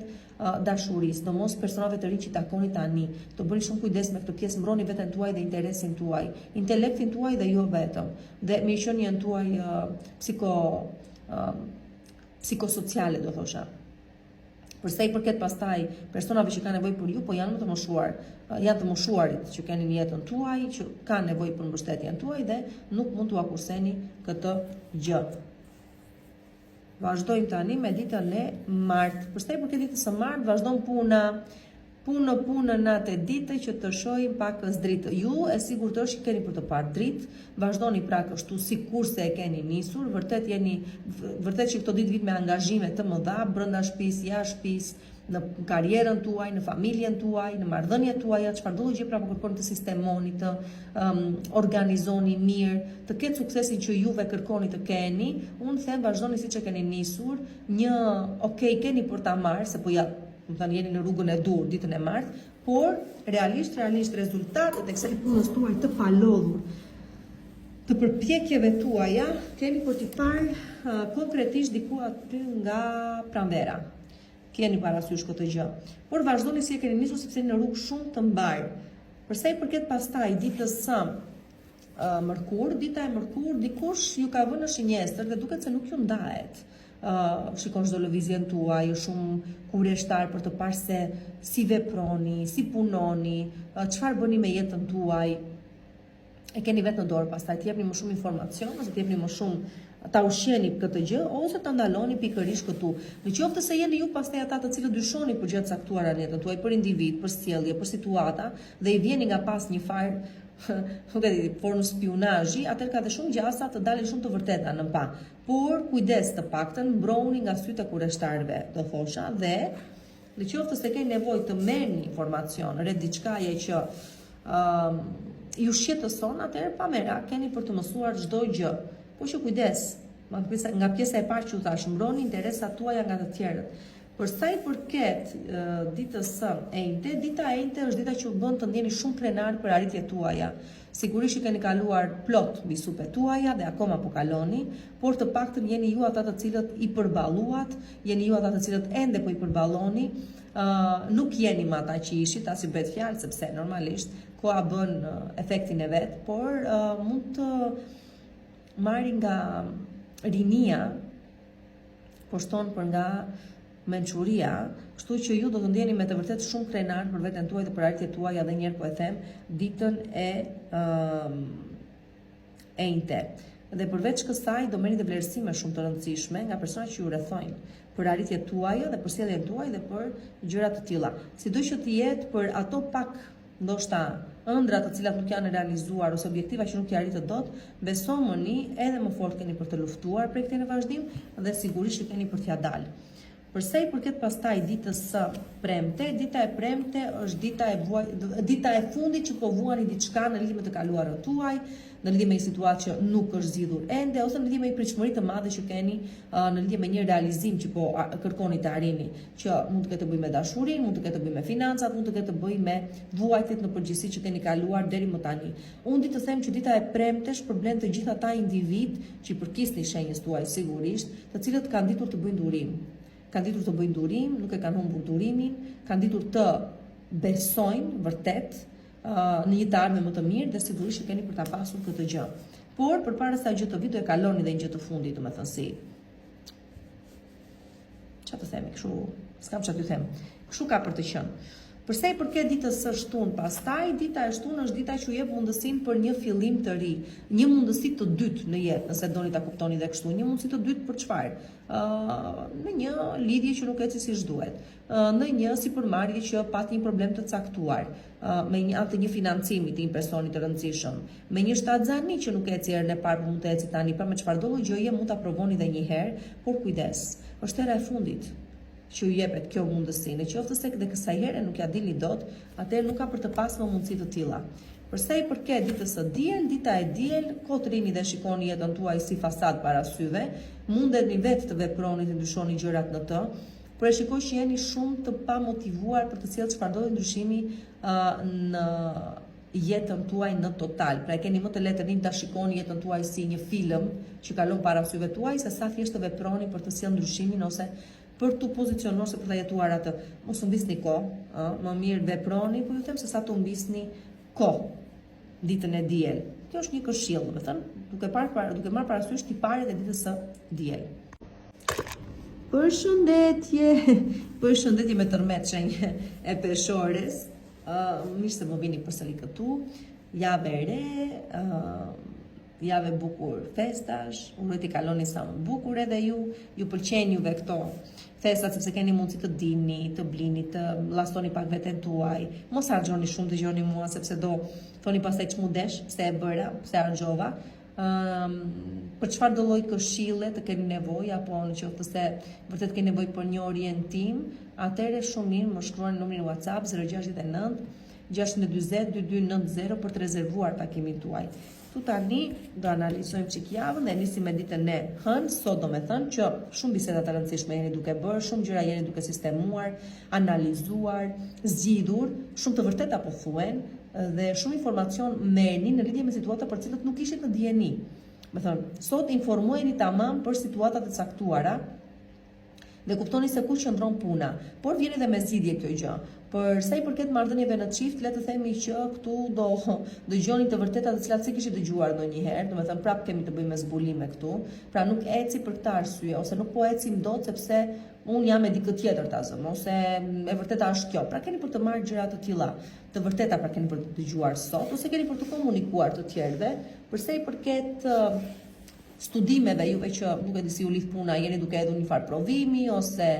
dashurisë, sidomos personave të rinj që takoni tani. Të bëni shumë kujdes me këtë pjesë, mbroni veten tuaj dhe interesin tuaj, intelektin tuaj dhe jo vetëm, dhe mirëqenien tuaj psikosociale, do thosha. Përsa i përket pastaj personave që kanë nevojë për ju, po janë më të moshuar, janë të moshuarit që keni në jetën tuaj, që kanë nevojë për mbështetjen tuaj dhe nuk mund t'u akurseni këtë gjë. Vazhdojmë tani me ditën e martë. Përsa i përket ditës së martë, vazhdon punë natë e ditë që të shohim pak dritë. Ju e sigurt është që keni për të parë dritë, vazhdoni pra kështu sikurse e keni nisur, vërtet që këto ditë vit me angazhime të mëdha brenda shtëpisë, jashtë shtëpisë, në karrierën tuaj, në familjen tuaj, në marrëdhëniet tuaja, çfarëdo gjë pra po kërkoni të sistemoni, të organizoni mirë, të ketë suksesin që juve kërkoni të keni. Unë them vazhdoni siç e keni nisur, keni për ta marrë, se po ja, do të thënë jeni në rrugën e dur ditën e martë, por realisht rezultatet e kësaj punës tuaj të palodhur, të përpjekjeve tuaja, keni për t'i parë konkretisht diku aty nga pranvera. Keni parasysh këtë gjë. Por vazhdoni si e keni nisur sepse jeni në rrugë shumë të mbar. Përsa i përket pastaj ditës së Mërkur, dita e Mërkur dikush ju ka vënë në shinjestër dhe duket se nuk ju ndahet. Shikon çdo lëvizjen tuaj, është shumë kurreshtar për të parë se si veproni, si punoni, çfarë bëni me jetën tuaj. E keni vetë në dorë pastaj të jepni më shumë informacion, ose të jepni më shumë ta ushqeni këtë gjë, ose ta ndaloni pikërisht këtu. Në qoftë se jeni ju pastaj ata të cilët dyshoni për gjë të caktuara në jetën tuaj, për individ, për sjellje, për situata, dhe i vjeni nga pas një farë formë spionazhi, atëherë ka dhe shumë gjasa të dalin shumë të vërteta në pa. Por kujdes, të paktën mbrojuni nga sytë e kurreshtarëve, do thosha, dhe në qoftë se keni nevojë të merrni informacion rreth diçkaje që ju shqetëson, atëherë pa merak, keni për të mësuar çdo gjë. Po që kujdes, nga pjesa e parë që u thash, mbroni interesat tuaja nga të tjerët. Për sa i përket ditës së enjte, dita e enjte është dita që ju bën të ndjeni shumë krenar për arritjet tuaja. Sigurisht që keni kaluar plot mbi supet tuaja dhe akoma po kaloni, por të paktën jeni ju ata të cilët i përballuat, jeni ju ata të cilët ende po i përballoni, nuk jeni me ata që ishit, as i bëhet fjalë sepse normalisht koha bën efektin e vet, por mund të marri nga rinia, po shton për nga mençuria, kështu që ju do të ndjeni me të vërtet shumë krenar për veten tuaj dhe për arritjet tuaja, edhe një herë po e them, ditën e enjte. Dhe përveç kësaj do merrni dhe vlerësime shumë të rëndësishme nga personat që ju rrethojnë për arritjet tuaja dhe për sjelljen tuaj dhe për gjëra të tilla. Sido që të jetë për ato pak ndoshta ëndra të cilat nuk janë realizuar ose objektiva që nuk i arritët dot, besomuni edhe më fort keni për të luftuar për këtë në vazhdim dhe sigurisht që keni për t'ia dalë. Për sa i përket pastaj ditës së premte, dita e premte është dita e fundit që po vuani diçka në lidhje me të kaluarën tuaj, në lidhje me një situatë që nuk është zgjidhur ende ose në lidhje me një pritshmëri të madhe që keni në lidhje me një realizim që po kërkoni të arrini, që mund të ketë të bëjë me dashurinë, mund të ketë të bëjë me financat, mund të ketë të bëjë me vuajtjet në përgjithësi që keni kaluar deri më tani. Unë di të them që dita e premtesh përmbledh të gjithë ata individ që përkisni shenjës tuaj sigurisht, të cilët kanë ditur të bëjnë durim. Kanë ditur të bëjnë durim, nuk e kanë humbur durimin, kanë ditur të besojnë vërtet në një të ardhme më të mirë dhe sigurisht që keni për ta pasur këtë gjë. Por përpara se gjë të vi do e kaloni dhe një gjë të fundit, domethënë si çfarë të themi, kështu, s'kam çfarë t'ju them. Kështu ka për të qenë. Përsa i përket ditës së shtunë, pastaj dita e shtunë është dita që ju jep mundësinë për një fillim të ri, një mundësi të dytë në jetë, nëse doni ta kuptoni dhe kështu, një mundësi të dytë për çfarë? Në një lidhje që nuk eci siç duhet, në një sipërmarrje që pati një problem të caktuar, me një anë të një financimi të një personi të rëndësishëm, me një shtatzani që nuk eci herën e parë, mund të eci tani, pra me çfarëdo lloj gjëje mund ta provoni edhe një herë, por kujdes, është hera e fundit që ju jepet kjo mundësi. Në qoftë se dhe kësaj here nuk ja dilni dot, atëherë nuk ka për të pasur mundësi të tilla. Përsa i përket ditës së diel, dita e diel, kohë të rini dhe shikoni jetën tuaj si fasad para syve, mundeni vetë të veproni të ndryshoni gjërat në të, por e shikoj që jeni shumë të pamotivuar për të cilët çfarëdo ndryshimi në jetën tuaj në total. Pra e keni më të lehtë ta shikoni jetën tuaj si një film që kalon para syve tuaj, se sa thjesht të veproni për të sjellë ndryshimin ose për të pozicionuar se për të jetuar atë. Mos u mbisni kohë, më mirë veproni, po ju them se sa të mbisni kohë ditën e diel. Kjo është një këshill, domethënë, duke marrë parasysh tiparet e ditës së diel. Përshëndetje me tërmetshenj e peshores. Mirë se më vini përsëri këtu. Javë e re, javë e bukur festash, uroj t'i kaloni sa më bukur edhe ju pëlqejnë juve këto festat sepse keni mundësi të dini, të blini, të llastoni pak veten tuaj. Mos harxhoni shumë, dëgjoni mua sepse do thoni pastaj ç'mu desh, pse e bëra, pse harxhova. Për çfarë do lloj këshille të keni nevojë apo nëse vërtet keni nevojë për një orientim, atëherë shumë mirë më shkruani numrin WhatsApp 069 640 2290 për të rezervuar takimin tuaj. Tu tani do analizojmë çik javën dhe nisim me ditën e hënë, sot do me thënë që shumë biseda të rëndësishme jeni duke bërë, shumë gjëra jeni duke sistemuar, analizuar, zgjidhur, shumë të vërteta po thuhen dhe shumë informacion merrni në lidhje me situata për cilët nuk ishit në dijeni. Me thënë, sot informoheni tamam për situatat e caktuara dhe kuptoni se ku qëndron puna, por vjen edhe me zgjidhje kjo gjë. Për sa i përket marrëdhënieve në çift, le të themi që këtu do dëgjoni të vërtetat të cilat s'e kishit dëgjuar ndonjëherë, domethënë prapë kemi të bëjmë me zbulime këtu. Pra nuk eci për këtë arsye ose nuk po ecim dot sepse unë jam me dikë tjetër ta zëm, ose e vërteta është kjo. Pra keni për të marrë gjëra të tilla, të vërteta pra keni për të dëgjuar sot ose keni për të komunikuar të tjerëve. Për sa i përket studimeve, juve që nuk e di si u lidh puna, jeni duke hedhur një farë provimi ose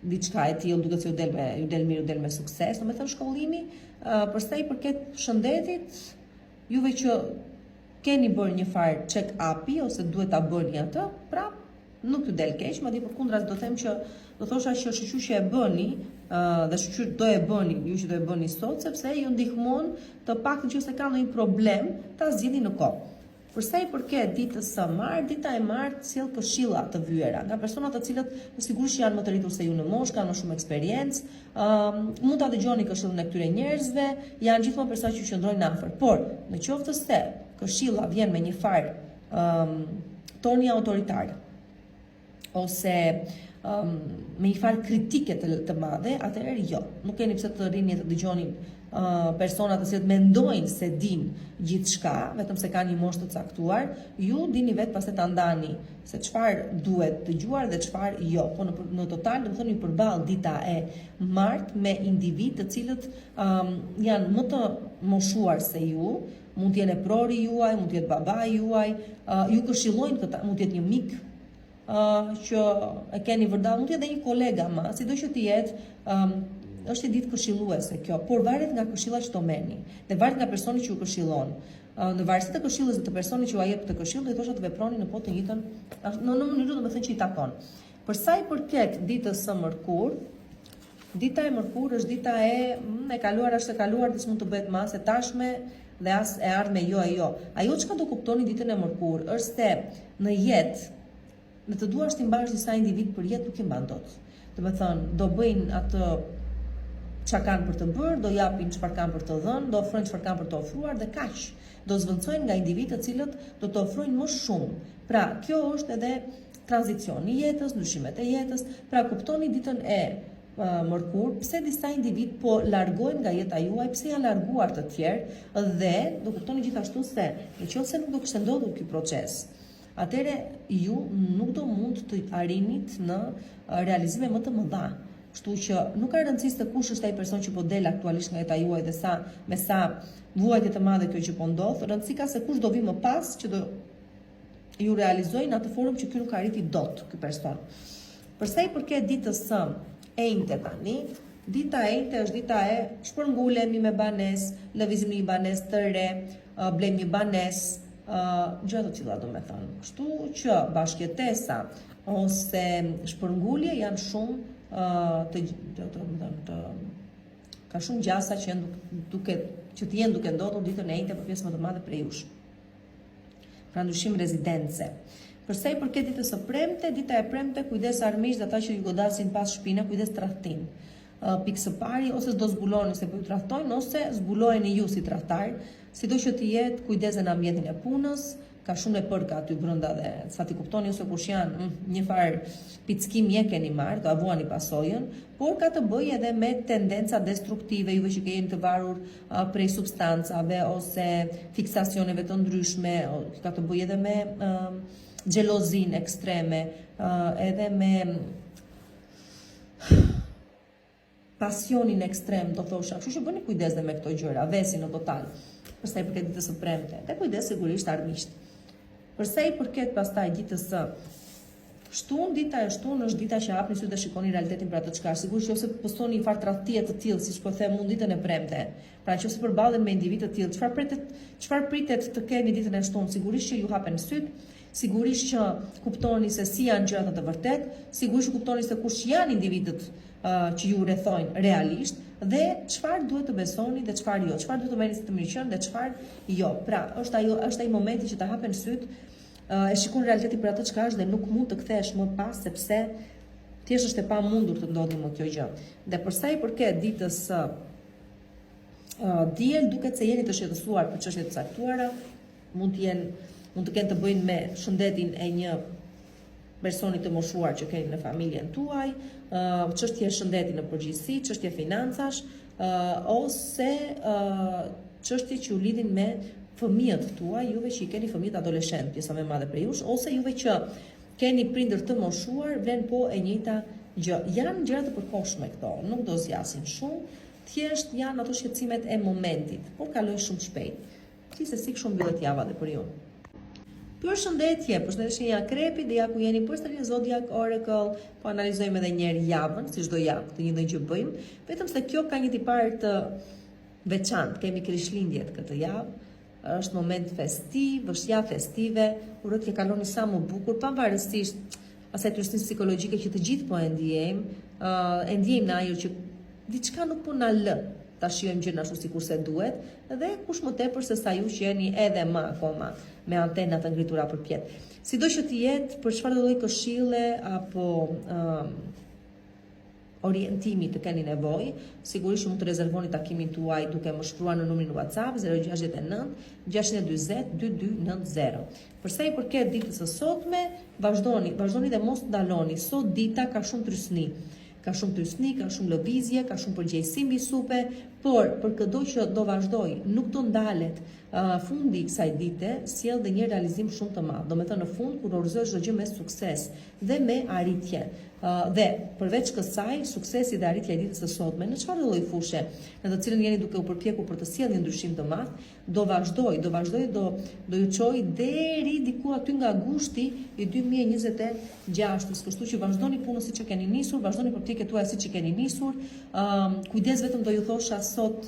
diçka e tillë duke se ju del mirë, ju del me sukses, domethënë shkollimi, për sa i përket shëndetit, juve që keni bërë një farë check-upi ose duhet ta bëni atë, pra nuk ju del keq, madje përkundras do them që do thosha që shoqë që e bëni dhe shoqë do e bëni, ju që do e bëni sot, sepse ju ndihmon të paktën nëse ka ndonjë problem ta zgjidhni në kohë. Për sa i përket ditës së martë, dita e martë sjell këshilla të vyera nga persona të cilët sigurisht janë më të rritur se ju në moshë, kanë më shumë eksperiencë, mund ta dëgjoni këshillën e këtyre njerëzve, janë gjithmonë persona që qëndrojnë afër. Por, në qoftë se këshilla vjen me një farë toni autoritar ose me një farë kritike të madhe, atëherë jo, nuk keni pse të rini të dëgjoni persona të cilët mendojnë se din gjithçka, vetëm se kanë një moshë të caktuar, ju dini vetë pastaj ta ndani se çfarë duhet dëgjuar dhe çfarë jo. Po në total, domethënë ju përball dita e martë me individ të cilët janë më të moshuar se ju, mund të jenë e prori juaj, mund të jetë babai juaj, ju këshillojnë këta, mund të jetë një mik që e keni vërdall, mund të jetë edhe një kolega ma, sido që të jetë, është e ditë këshilluese kjo, por varet nga këshilla që to merrni, dhe varet nga personi që ju këshillon. Në varësi të këshillës dhe të personit që ju jep të këshill, do të thosha të veproni në të njëjtën në mënyrë domethënë që i takon. Për sa i përket ditës së mërkur, dita e mërkur është dita e kaluar, është e kaluar dhe s'mund të bëhet më as e tashme dhe as e ardhme jo. Ajo çka do kuptoni ditën e mërkur është se në jetë, në të duash të mbash disa individ për jetë nuk i mban dot. Domethënë, do bëjnë atë çka kanë për të bërë, do japin çfarë kanë për të dhënë, do ofrojnë çfarë kanë për të ofruar dhe kaq. Do zvendçojnë nga individ të cilët do të ofrojnë më shumë. Pra, kjo është edhe tranzicioni i jetës, ndryshimet e jetës. Pra, kuptoni ditën e mërkur, pse disa individ po largohen nga jeta juaj, pse janë larguar të tjerë dhe do kuptoni gjithashtu se nëse nuk do kishte ndodhur ky proces, atëre ju nuk do mund të arrinit në realizime më të mëdha. Kështu që nuk ka rëndësi se kush është ai person që po del aktualisht nga jeta juaj dhe me sa vuajtje të madhe kjo që po ndodh, rëndësi ka se kush do vi më pas që do ju realizojnë në atë forum që ky nuk arriti dot ky person. Përsa i përket ditës së enjte tani, dita e enjte është dita e shpërngulemi me banesë, lëvizim një banesë të re, blejmë një banesë, gjëra të tilla domethënë. Kështu që bashkëtesa ose shpërngulje janë shumë ka shumë gjasa që të jenë duke ndodhur ditën e enjte për pjesë më të madhe prej jush. Pra ndryshim rezidence. Përsa i përket ditës së premte, dita e premte, kujdes armiqt dhe ata që ju godasin pas shpina, kujdes tradhtin. Pikë së pari, ose s'do zbuloni se po ju tradhtojnë, ose zbulojeni ju si tradhtar, sido që të jetë kujdes në ambientin e punës, ka shumë e përka aty brenda dhe sa ti kuptoni ose kush janë një farë pickim je keni marrë, do avuani pasojën, por ka të bëjë edhe me tendenca destruktive, juve që keni të varur prej substancave ose fiksacioneve të ndryshme, ka të bëjë edhe me xhelozin ekstreme, edhe me pasionin ekstrem, do thosha. Kështu që bëni kujdes dhe me këto gjëra, vesi në total. Përsa i përket ditës së premte, dhe kujdes sigurisht armiqt. Përsa i përket pastaj ditës së shtunë, dita e shtunë është dita që hapni sy dhe shikoni realitetin për atë çka. Sigurisht ose postoni një farë tradhtie të tillë, siç po them unë ditën e premte. Pra nëse përballen me individ të tillë, çfarë pritet të keni ditën e shtunë? Sigurisht që ju hapen syt, sigurisht që kuptoni se si janë gjërat të vërtet, sigurisht që kuptoni se kush janë individët që ju rrethojnë realisht dhe çfarë duhet të besoni dhe çfarë jo, çfarë duhet të merrni si të mirëqen dhe çfarë jo. Pra, është ai momenti që të hapen syt, e shikon realitetin për atë çka është dhe nuk mund të kthehesh më pas sepse thjesht është e pamundur të ndodhi më kjo gjë. Dhe përsa i përket ditës së diel, duket se jeni të shqetësuar për çështje të caktuara, mund të kenë të bëjnë me shëndetin e një personi të moshuar që keni në familjen tuaj, çështje shëndeti në përgjithësi, çështje financash, ose çështje që u lidhin me fëmijët tuaj, juve që i keni fëmijët adoleshent, pjesa më e madhe prej jush, ose juve që keni prindër të moshuar, vlen po e njëjta gjë. Janë gjëra të përkohshme këto, nuk do zgjasin shumë, thjesht janë ato shqetësimet e momentit, por kalojnë shumë shpejt. Gjithsesi kështu mbyllet java dhe për ju. Përshëndetje, përshëndetje një akrepi dhe ja ku jeni përsëri Zodiac Oracle, po analizojmë edhe një herë javën, si çdo javë, këtë një gjë bëjmë, vetëm se kjo ka një tipar të veçantë, kemi Krishtlindjet këtë javë, është moment festiv, është javë festive, uroj të kaloni sa më bukur, pavarësisht asaj tërësisë psikologjike që të gjithë po e ndjejmë në ajër që diçka nuk po na lë ta shijojmë gjën ashtu sikurse duhet, dhe kush më tepër se sa ju që jeni edhe më akoma me antenat të ngritura përpjet. Sido që të jetë për çfarë lloj këshille apo orientimi të keni nevojë, sigurisht mund të rezervoni takimin tuaj duke më shkruar në numrin WhatsApp 069 640 2290. Përsa i përket ditës së sotme, vazhdoni dhe mos ndaloni. Sot dita ka shumë trysni. Ka shumë trysni, ka shumë lëvizje, ka shumë përgjegjësi mbi supe, Por për këdo që do vazhdoj, nuk do ndalet fundi i kësaj dite sjell dhe një realizim shumë të madh. Domethënë në fund kur dorëzosh çdo gjë me sukses dhe me arritje. Dhe përveç kësaj, suksesi dhe arritja e ditës së sotme në çfarëdo lloj fushë në të cilën jeni duke u përpjekur për të sjellë një ndryshim të madh, do ju çojë deri diku aty nga gushti i 2026. Kështu që vazhdoni punën siç e keni nisur, vazhdoni përpjekjet tuaja siç e keni nisur. Kujdes vetëm do ju thosha sot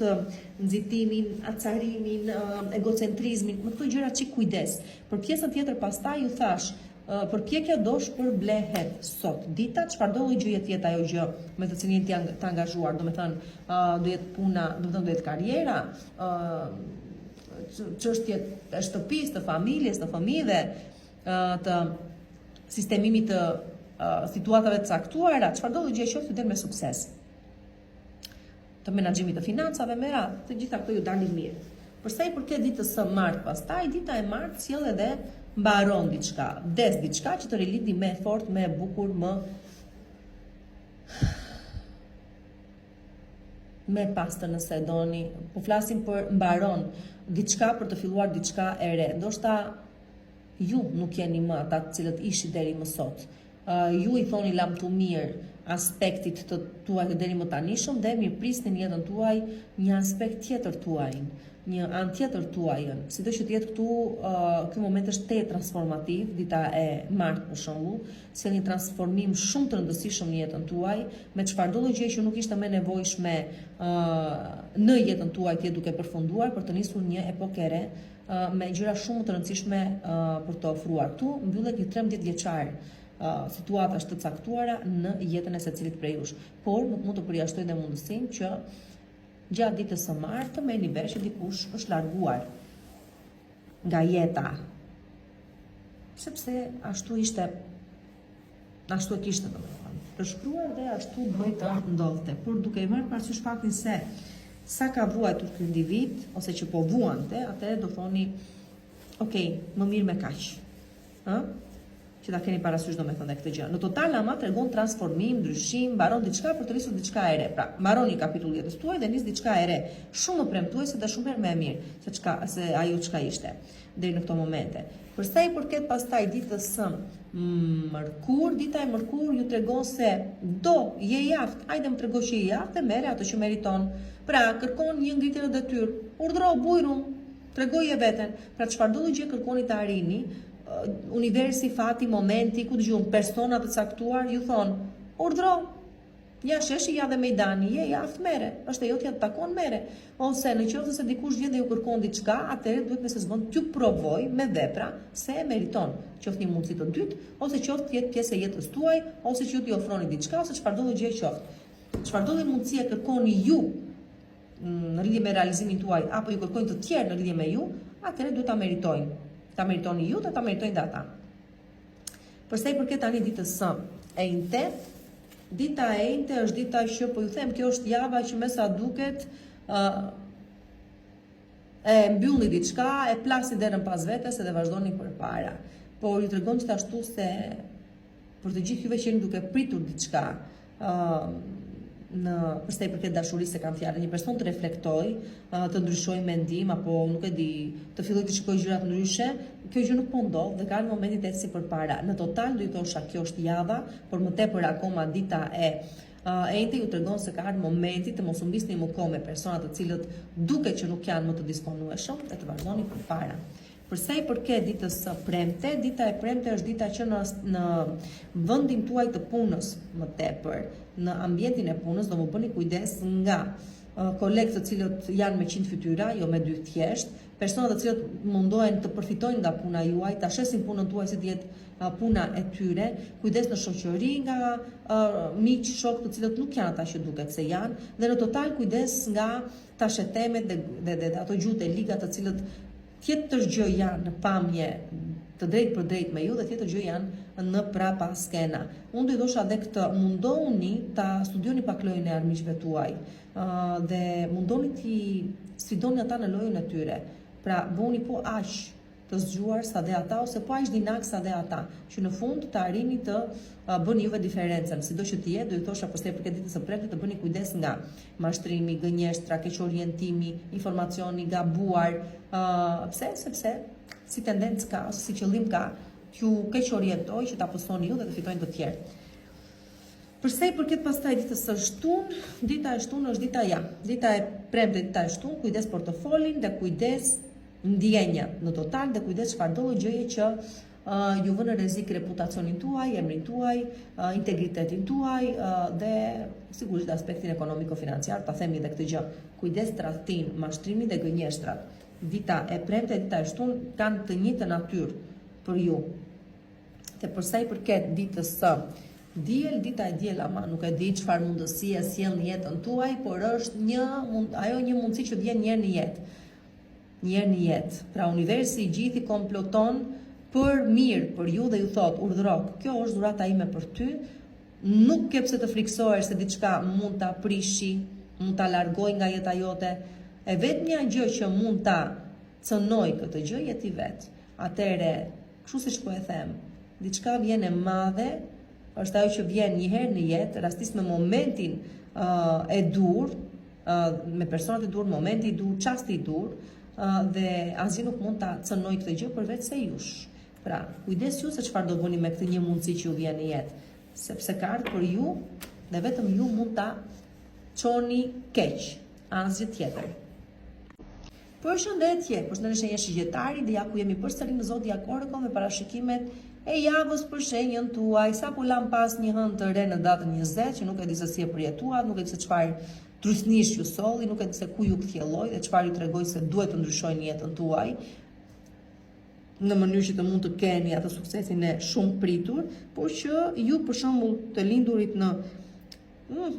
nxitimin, acarimin, egocentrizmin, me këto gjëra çik kujdes. Për pjesën tjetër pastaj ju thash, përpjekja do shpërblehet sot. Dita, çfarëdo lloj gjëje të jetë ajo gjë me të cilin jeni të angazhuar, domethënë do jetë puna, domethënë do jetë karriera, çështjet e shtëpisë, të familjes, të fëmijëve, të sistemimit të situatave të caktuara, çfarëdo lloj gjëje qoftë del me sukses. Të menaxhimit të financave, me radhë, të gjitha këto ju dalin mirë. Për sa i përket ditës së martë, pastaj dita e martë sjell edhe mbaron diçka, vdes diçka që të rilindi më fort, më e bukur, më pastër nëse e doni. Po flasim për mbaron diçka për të filluar diçka e re. Ndoshta ju nuk jeni më ata të cilët ishi deri më sot. Ju i thoni lam të mirë aspektit të tuaj deri më tanishëm dhe mirëprisni në jetën tuaj një aspekt tjetër tuaj, një anë tjetër tuajën. Sido që të jetë këtu, ky moment është te transformativ, dita e martë për shembull, sjell një transformim shumë të rëndësishëm në jetën tuaj, me çfarëdo lloj gjëje që nuk ishte më nevojshme në jetën tuaj të jetë duke përfunduar për të nisur një epokë e re, me gjëra shumë të rëndësishme për të ofruar. Ktu mbyllet një 13 vjeçar situatash të caktuara në jetën e secilit prej jush. Por nuk mund të përjashtoj dhe mundësinë që gjatë ditës së martë të merrni vesh që dikush është larguar nga jeta. Sepse ashtu ishte, ashtu e kishte domethënë. Të shkruar dhe ashtu bëj të ndodhte. Por duke i marrë parasysh faktin se sa ka vuajtur ky individ ose që po vuante, atëherë do thoni, ok, më mirë me kaq. Që ta keni parasysh domethënë këtë gjë. Në total ama tregon transformim, ndryshim, mbaron diçka për të nisur diçka e re. Pra, mbaron një kapitull jetës tuaj dhe nis diçka e re, shumë më premtuese dhe shumë më e mirë se ajo çka ishte deri në këto momente. Për sa i përket pastaj ditës së mërkur, dita e mërkur ju tregon se do je i aftë, hajde më trego që je i aftë, merre ato që meriton. Pra, kërkon një ngritje në detyrë, urdhro bujrum, tregoje veten. Pra, çfarëdo gjë kërkoni të arrini, universi, fati, momenti, ku dëgjojmë persona të caktuar, ju thon, urdhro, ja sheshi, ja dhe mejdani, je ja aftë mere, është e jotja të takon mere. Ose në qoftë se dikush vjen dhe ju kërkon diçka, atëherë duhet nëse s'bën t'ju provoj me vepra se e meriton. Qoftë një mundësi të dytë, ose qoftë jetë pjesë e jetës tuaj, ose që ju t'i ofroni diçka, ose çfarëdo gjë qoftë. Çfarëdo mundësie kërkoni ju në lidhje me realizimin tuaj, apo ju kërkojnë të tjerë në lidhje me ju, atëherë duhet ta meritojnë. Ta meritoni ju dhe ta meritojnë dhe ata. Përsa i përket tani ditës së enjte, dita e enjte është dita që po ju them, kjo është java që me sa duket e mbylli diçka, e plasni derën pas vetes edhe vazhdoni përpara. Por ju tregon gjithashtu se për të gjithë juve që jeni duke pritur diçka, përsa i përket dashurisë se kam fjalën, një person të reflektoj, të ndryshoj mendim apo nuk e di, të filloj të shikoj gjërat ndryshe, kjo gjë nuk po ndodh dhe ka në momentin të eci përpara. Në total do i thosha kjo është java, por më tepër akoma dita e enjte ju tregon se ka ardhur momenti të mos u mbisni më kohë me persona të cilët duket që nuk janë më të disponueshëm dhe të vazhdoni përpara. Përsa i përket ditës së premte, dita e premte është dita që në vendin tuaj të punës më tepër, në ambientin e punës, do më bëni kujdes nga kolegë të cilët janë me 100 fytyra, jo me 2 thjesht, persona të cilët mundohen të përfitojnë nga puna juaj, ta shesin punën tuaj si të jetë puna e tyre, kujdes në shoqëri nga miq, shok të cilët nuk janë ata që duket se janë, dhe në total kujdes nga tashetemet dhe ato gjuhët e liga të cilët tjetër gjë janë në pamje të drejt për drejt me ju dhe tjetër gjë janë në prapa skena. Unë do i thosha dhe këtë, mundohuni ta studioni pak lojën e armiqve tuaj dhe mundoni ti sfidoni ata në lojën e tyre. Pra, bëuni po aq të zgjuar sa dhe ata, ose po aq dinak sa dhe ata, që në fund të arrini të bëni juve diferencën, sido që të jetë, do i thosha përse për këtë ditës së premte të bëni kujdes nga mashtrimi, gënjeshtra, keq orientimi, informacioni gabuar, pse? Sepse si tendencë ka, ose si qëllim ka, t'ju keq orientoj që ta postoni ju dhe të fitojnë të tjerë. Përsa i përket pastaj ditës së shtunë, dita e shtunë është dita dita e premte, dita e shtunë, kujdes portofolin dhe kujdes ndjenja në total dhe kujdes çfarëdo gjëje që ju vënë në rrezik reputacionin tuaj, emrin tuaj, integritetin tuaj dhe sigurisht aspektin ekonomiko-financiar, ta themi edhe këtë gjë. Kujdes tradhtin, mashtrimin dhe gënjeshtrat. Dita e premte, dita e shtunë kanë të njëjtën natyrë për ju. Dhe përsa i përket ditës së diel, dita e diel ama nuk e di çfarë mundësie sjell në jetën tuaj, por është një mundësi që vjen një herë në jetë. Një herë në jetë. Pra universi i gjithë i komploton për mirë për ju dhe ju thot, urdhëro, kjo është dhurata ime për ty, nuk ke pse të friksohesh se diçka mund ta prishi, mund ta largoj nga jeta jote. E vetmja gjë që mund ta cënoj këtë gjë je ti vetë. Atëre, kështu siç po e them, diçka vjen e madhe, është ajo që vjen një herë në jetë, rastisht me momentin e dur, me personat e dur, momenti i dur, çasti i dur, dhe asgjë nuk mund ta cënoj këtë gjë përveç se jush. Pra, kujdes ju se çfarë do bëni me këtë një mundësi që ju vjen në jetë, sepse ka ardhur për ju dhe vetëm ju mund ta çoni keq, asgjë tjetër. Përshëndetje, një shigjetari dhe ja ku jemi përsëri në Zodiac Oracle me parashikimet e javës për shenjën tuaj. Sa po lam pas një hënë të re në datën 20, që nuk e di se si e përjetuat, nuk e di se çfarë trysnish ju solli, nuk e di se ku ju kthjelloi dhe çfarë ju tregoi se duhet të ndryshojnë jetën tuaj në mënyrë që të mund të keni atë suksesin e shumë pritur, por që ju për shembull të lindurit në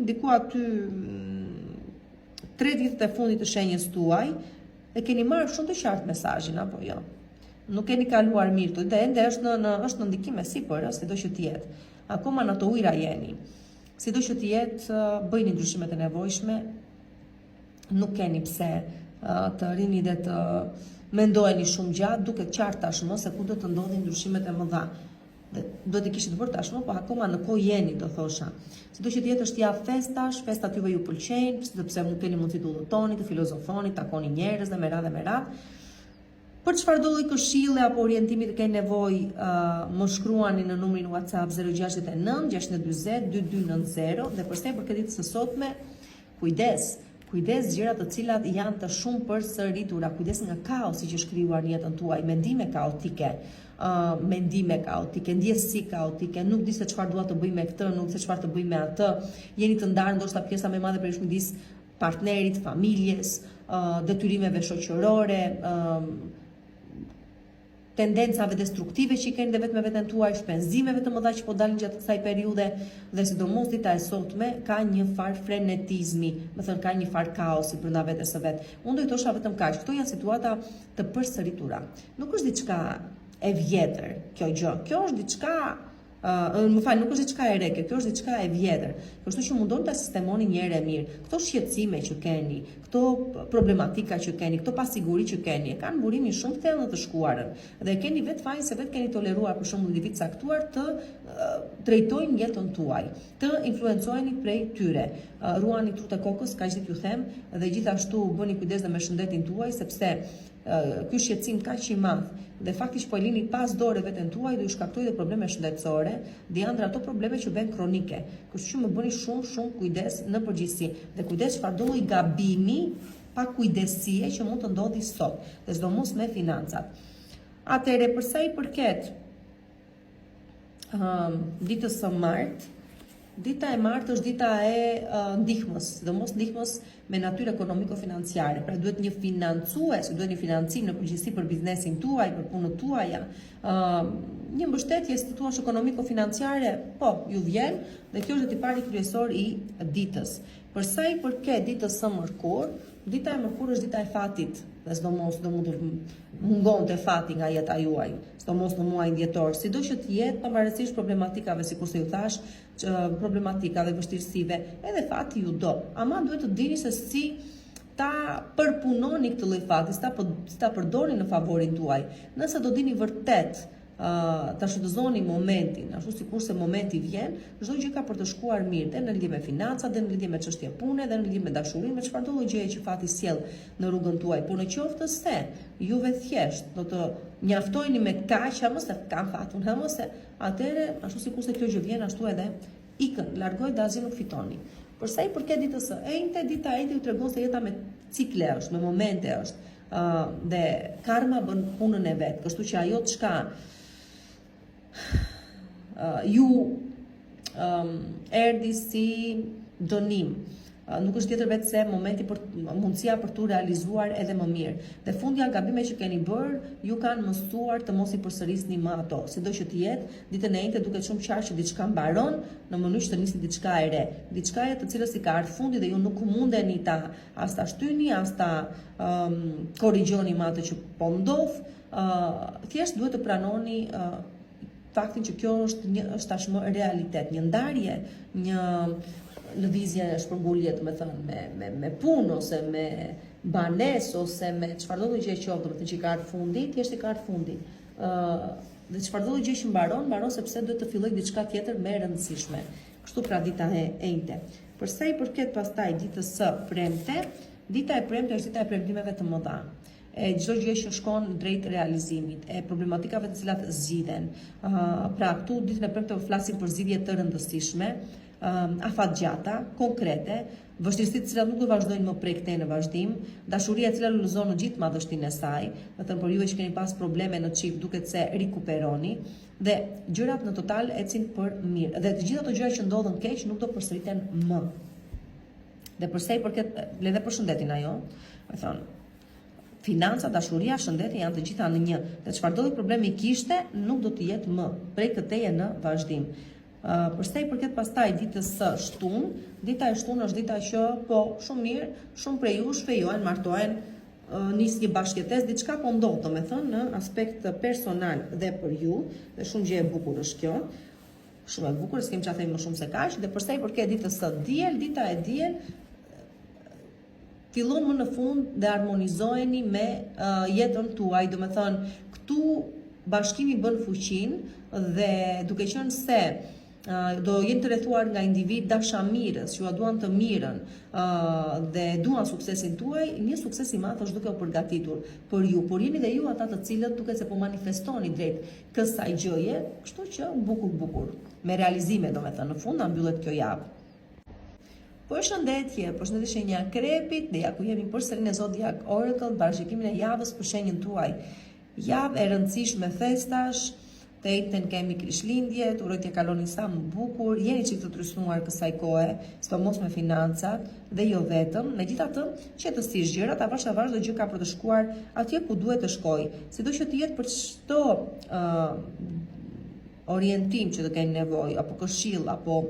diku aty 3 ditët e fundit të shenjës tuaj, e keni marrë shumë të qartë mesazhin apo jo. Nuk keni kaluar mirë të dhe ende është në ndikim e sipër, sido që të jetë. Akoma në të ujra jeni. Sido që të jetë, bëjni ndryshimet e nevojshme, nuk keni pse të rini dhe të mendoheni shumë gjatë, duke qartë tashmë se ku do të ndodhin ndryshimet e mëdha. Do të kishit bërë tashmë, po akoma në kohë jeni, do thosha. Sido që të jetë është javë festash, festat juve ju pëlqejnë, sepse nuk keni mundësi të udhëtoni, të filozofoni, të takoni njerëz dhe me radhë. Për çfarë do lloj këshille apo orientimi të keni nevojë, më shkruani në numrin WhatsApp 069 640 2290 dhe përse për këtë ditë së sotme, kujdes gjëra të cilat janë të shumë përsëritura, kujdes nga kaosi që shkrijuar në jetën tuaj, mendime kaotike, ndjesi kaotike, nuk di se çfarë dua të bëj me këtë, nuk di se çfarë të bëj me atë, jeni të ndarë ndoshta pjesa më e madhe për midis partnerit, familjes, detyrimeve shoqërore, tendencave destruktive që i keni dhe vetë me veten tuaj, shpenzimeve të mëdha që po dalin gjatë kësaj periudhe dhe sidomos dita e sotme ka një farë frenetizmi, më thënë ka një farë kaosi brenda vetes së vet. Unë do i thosha vetëm kaq, këto janë situata të përsëritura. Nuk është diçka e vjetër kjo gjë. Kjo është diçka nuk është diçka e re, kjo është diçka e vjetër. Kështu që mundoni ta sistemoni një herë mirë. Këto shqetësime që keni, këto problematika që keni, këto pasiguri që keni, kanë burimin shumë të thellë të shkuarën. Dhe keni vetë fajin se vetë keni toleruar për shembull individ caktuar të drejtojnë jetën tuaj, të influencojeni prej tyre. Ruani trut e kokës, kaq që ju them, dhe gjithashtu bëni kujdes dhe me shëndetin tuaj, sepse ky shqetësim kaq i madh dhe faktikisht po e lini pas dore veten tuaj dhe ju shkaktojë dhe probleme shëndetësore, dhe janë ato probleme që bëjnë kronike. Kështu që më bëni shumë kujdes në përgjithësi dhe kujdes çfarëdo lloj gabimi pa kujdesie që mund të ndodhi sot, dhe sidomos me financat. Atëherë përsa i përket ditës së martë, dita e martë është dita e ndihmës, sidomos ndihmës me natyrë ekonomiko-financiare. Pra duhet një financues, duhet një financim në përgjithësi për biznesin tuaj, për punët tuaja, një mbështetje si thua ekonomiko-financiare, po, ju vjen, dhe kjo është tipari kryesor i ditës. Përsa i përket ditës së mërkur, dita e mërkur është dita e fatit, dhe sidomos do mund të mungonte fati nga jeta juaj, sidomos në muajin dhjetor, sido që të jetë pavarësisht problematikave, sikur se ju thash, problematikave, vështirësive, edhe fati ju do. Ama duhet të dini se si ta përpunoni këtë lloj fakti, ta përdorni në favorin tuaj. Nëse do dini vërtet ta shfrytëzoni momentin, ashtu sikurse momenti vjen, çdo gjë ka për të shkuar mirë, dhe në lidhje me financat, dhe në lidhje me çështje pune, dhe në lidhje me dashurinë, me çfarëdo lloj gjëje që fati sjell në rrugën tuaj. Por në qoftë se juve thjesht do të mjaftojni me kaq, mos e kam fatun, mos e, atëre ashtu sikurse kjo gjë vjen, ashtu edhe ikën, largoj dhe asgjë nuk fitoni. Për sa i përket ditës së enjte, dita e enjte ju tregon se jeta me cikle është, me momente është, dhe karma bën punën e vet, kështu që ajo çka ju erdhi si dënim, nuk është tjetër vetë se momenti për mundësia për tu realizuar edhe më mirë. Dhe fundja gabime që keni bërë, ju kanë mësuar të mos i përsërisni më ato. Sido që të jetë, ditën e njëjtë duket shumë qartë që diçka mbaron në mënyrë që të nisi diçka e re. Diçka e të cilës i ka ardhur fundi dhe ju nuk mundeni as ta shtyni, as ta korrigjoni me atë që po ndodh. Thjesht duhet të pranoni faktin që kjo është tashmë realitet, një ndarje, një lëvizje shpërngulje, me punë ose me banesë ose me çfarëdo gjë që qoftë, që ka ardhur fundi, thjesht i ka ardhur fundi. Dhe çfarëdo gjë që mbaron sepse duhet të filloj diçka tjetër më e rëndësishme. Kështu pra dita e enjte. Për sa i përket pastaj ditës së premte, dita e premte është dita e premtimeve të mëdha. E çdo gjë që shkon drejt realizimit, e problematikave të cilat zgjidhen. Pra këtu ditën e premte flasim për zgjidhje të rëndësishme, afatgjata, konkrete, vështirësitë të cilat nuk do vazhdojnë më prej këtej në vazhdim, dashuria e cila lulëzon në gjithë madhështinë e saj, do të thënë për juve që keni pas probleme në çift, duket se rikuperoni dhe gjërat në total ecin për mirë. Dhe të gjitha ato gjëra që ndodhen keq nuk do përsëriten më. Dhe përsa i përket, le dhe përshëndetin ajo, do të thonë, financa, dashuria, shëndeti janë të gjitha në një. Dhe çfarëdo lloj problemi kishte, nuk do të jetë më prej këteje në vazhdim. Përsa i përket pastaj ditës së shtunë, dita e shtunë është dita që po shumë mirë, shumë prej jush fejojnë, martohen, nis një bashkëtesë, diçka po ndodh, domethënë në aspekt personal dhe për ju, dhe shumë gjë e bukur është kjo. Shumë e bukur, s'kem çfarë them më shumë se kaq. Dhe përsa i përket ditës së diel, dita e diel fillon më në fund dhe harmonizoheni me jetën tuaj, do me thënë, këtu bashkimi bën fuqinë dhe duke qenë se do jenë të rrethuar nga individ dashamirës, që duan të mirën dhe duan suksesin tuaj, një sukses i madh është duke u përgatitur për ju, por jeni dhe ju ata të cilët duket se po manifestoni drejt kësaj gjëje, kështu që bukur, me realizime, do me thënë, në fund na mbyllet kjo javë. Përshëndetje, përshëndetje shenja Krepit, dhe ja ku jemi përsëri në Zodiac Oracle, parashikimin e javës për shenjën tuaj. Javë e rëndësishme festash, të njëjtën kemi Krishtlindjet, uroj t'ja kaloni sa më bukur, jeni çik të trysnuar kësaj kohe, sidomos me financat dhe jo vetëm, megjithatë, qetësisht gjërat avash do gjë ka për të shkuar atje ku duhet të shkojë, sido që të jetë për çdo orientim që të keni nevojë, apo këshill, apo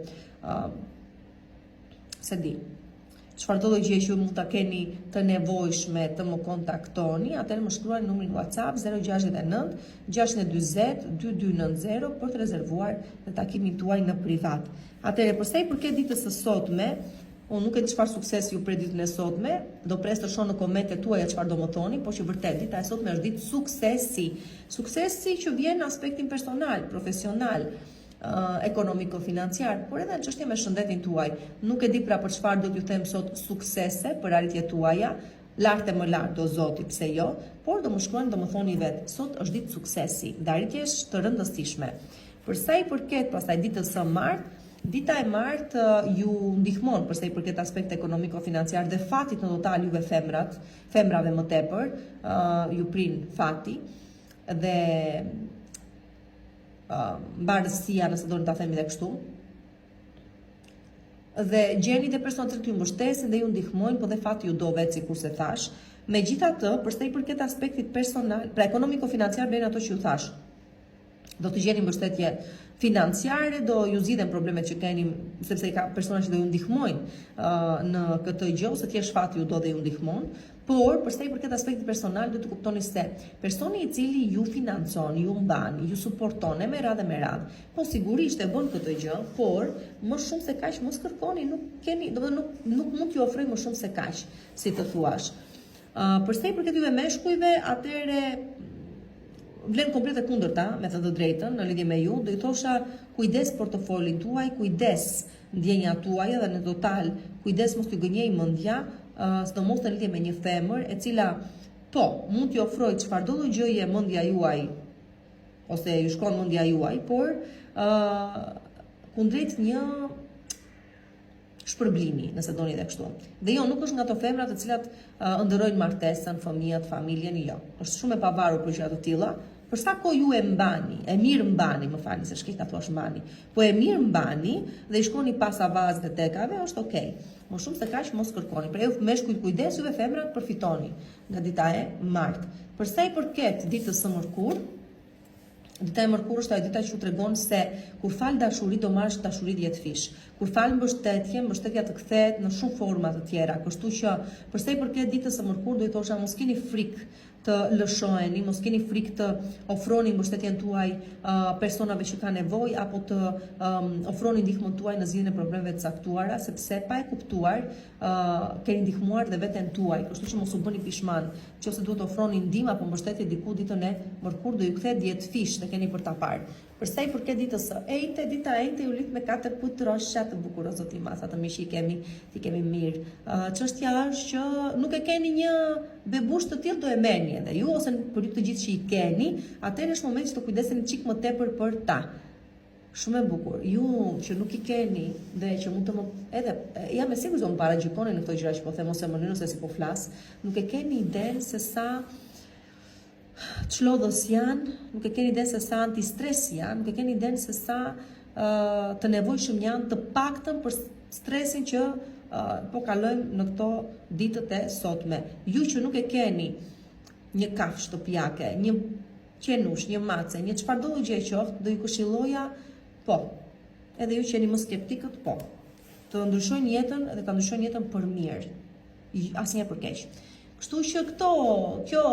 se di, çfarëdo gjë që mund ta keni të nevojshme të më kontaktoni, atëherë më shkruani numrin WhatsApp 069 640 2290 për të rezervuar në takimin tuaj në privat. Atëherë përsa i përket ditës së sotme, unë nuk e di çfarë suksesi ju prej ditën e sotme, do pres të shoh në komentet tuaja çfarë do më thoni, por që vërtet dita e sotme është ditë suksesi. Suksesi që vjen në aspektin personal, profesional, ekonomiko-financiar, por edhe në çështje me shëndetin tuaj. Nuk e di pra për çfarë do t'ju them sot suksese për arritjet tuaja, lart e më lart do Zoti, pse jo, por do më shkruani, do më thoni vetë, sot është ditë suksesi, dhe arritjesh të rëndësishme. Për sa i përket pastaj ditës së martë, dita e martë ju ndihmon për sa i përket aspekt ekonomiko-financiar dhe fatit në total juve femrave më tepër, ju prin fati dhe mbarësia, nëse do ta themi dhe kështu. Dhe gjeni dhe personat që ju mbështesin dhe ju ndihmojnë, po dhe fati ju do vetë sikurse thash. Megjithatë, përsa i përket aspektit personal, pra ekonomiko-financiar bën ato që ju thash. do të gjeni mbështetje financiare, do ju zgjidhen problemet që keni, sepse ka persona që do ju ndihmojnë në këtë gjë, ose tjerë shfati ju do dhe ju ndihmon. Por, për sa i përket aspektit personal, do të kuptoni se personi i cili ju financon, ju mban, ju suporton me radhë, po sigurisht e bën këtë gjë, por më shumë se kaq mos kërkoni, nuk mund t'ju ofroj më shumë se kaq, si të thuash. Për sa i përket juve meshkujve, atëre vlen komplet e kundërta, me të drejtën, në lidhje me ju, do i thosha kujdes portofolin tuaj, kujdes ndjenja tuaj dhe në total kujdes mos t'ju gënjej mendja, sidomos në lidhje me një femër e cila po mund t'ju ofroj çfarëdo gjëje mendja juaj ose ju shkon mendja juaj, por kundrejt një shpërblimi, nëse doni dhe kështu. Dhe jo, nuk është nga ato femra të cilat ndërrojnë martesën, fëmijët, familjen, jo. Është shumë e pavarur për gjëra të tilla. Për sa kohë ju e mbani, e mirë mbani, më falni se shkej ta thuash mbani, po e mirë mbani dhe i shkoni pas avazit e tekave, është okay. Më shumë se kaq mos kërkoni. Pra ju meshkujt kujdes, juve femrat përfitoni nga dita e martë. Për sa i përket ditës së mërkurë, dita e mërkurë është ajo dita që ju tregon se kur fal dashuri do marrësh dashuri 10 fish. Kur fal mbështetje, mbështetja të kthehet në shumë forma të tjera. Kështu që për sa i përket ditës së mërkurë do i thosha mos keni frikë të lëshoheni, mos keni frikë të ofroni mbështetjen tuaj personave që kanë nevojë apo të ofroni ndihmën tuaj në zgjidhjen e problemeve të caktuara, sepse pa e kuptuar keni ndihmuar dhe veten tuaj. Kështu që mos u bëni pishman. Nëse duhet të ofroni ndihmë apo mbështetje diku ditën e mërkurë do ju kthehet 10 fish dhe keni për ta parë. Për sa i përket ditës së ejte, dita e ejte ju lit me 4 putrosha të bukura zoti masa, të mishi ti kemi mirë. Çështja është që nuk e keni një bebush të tillë do e merrni edhe ju ose për ju të gjithë që i keni, atëherë është momenti që të kujdeseni çik më tepër për ta. Shumë e bukur. Ju që nuk i keni dhe që mund të më edhe jam e sigurt se më paragjikoni në këto gjëra që po them ose më nëse si po flas, nuk e keni idenë se sa çlodhës janë, nuk e keni idenë se sa antistres janë, nuk e keni idenë se sa të nevojshëm janë të paktën për stresin që po kalojmë në këto ditët e sotme. Ju që nuk e keni një kafshë shtëpiake, një qenush, një mace, një çfarëdo gjë qoftë, do ju këshilloja po. Edhe ju që jeni më skeptikët, po. Të ndryshojnë jetën dhe ta ndryshojnë jetën për mirë. Asnjëherë për keq. Kështu që kjo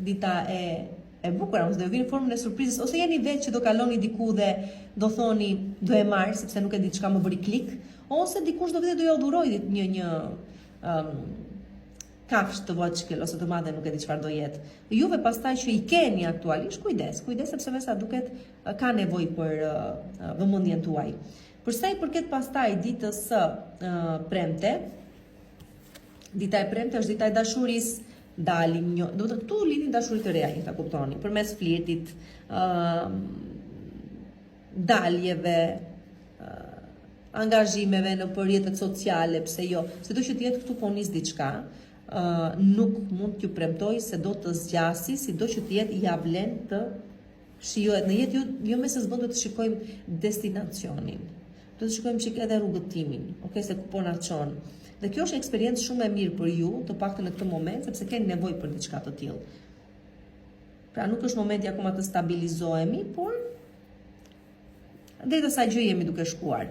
dita e bukur, mos do vinë në formën e surprizës, ose jeni vetë që do kaloni diku dhe do thoni do e marr sepse nuk e di çka më bëri klik, ose dikush do vite do ju dhuroj një kafshë të voçkël ose të madhe, nuk e di çfarë do jetë. Juve pastaj që i keni aktualisht, kujdes sepse me sa duket ka nevojë për vëmendjen tuaj. Për sa i përket pastaj ditës së premte, dita e premte është dita e dashurisë. Dalim do të këtu lidhin dashuri të reja, ta kuptoni, përmes flirtit, daljeve, angazhimeve në rrjetet sociale, pse jo, sido që të jetë këtu po nis diçka, nuk mund t'ju premtoj se do të zgjasi, sido që të jetë ja vlen të shijohet në jetë, jo me se s'bën do të shikojmë destinacionin, do të shikojmë çik edhe rrugëtimin, okay, se ku po na çon. Dhe kjo është eksperiencë shumë e mirë për ju, të paktën në këtë moment, sepse keni nevojë për diçka të tillë. Pra nuk është momenti akoma të stabilizohemi, por drejt asaj gjë jemi duke shkuar.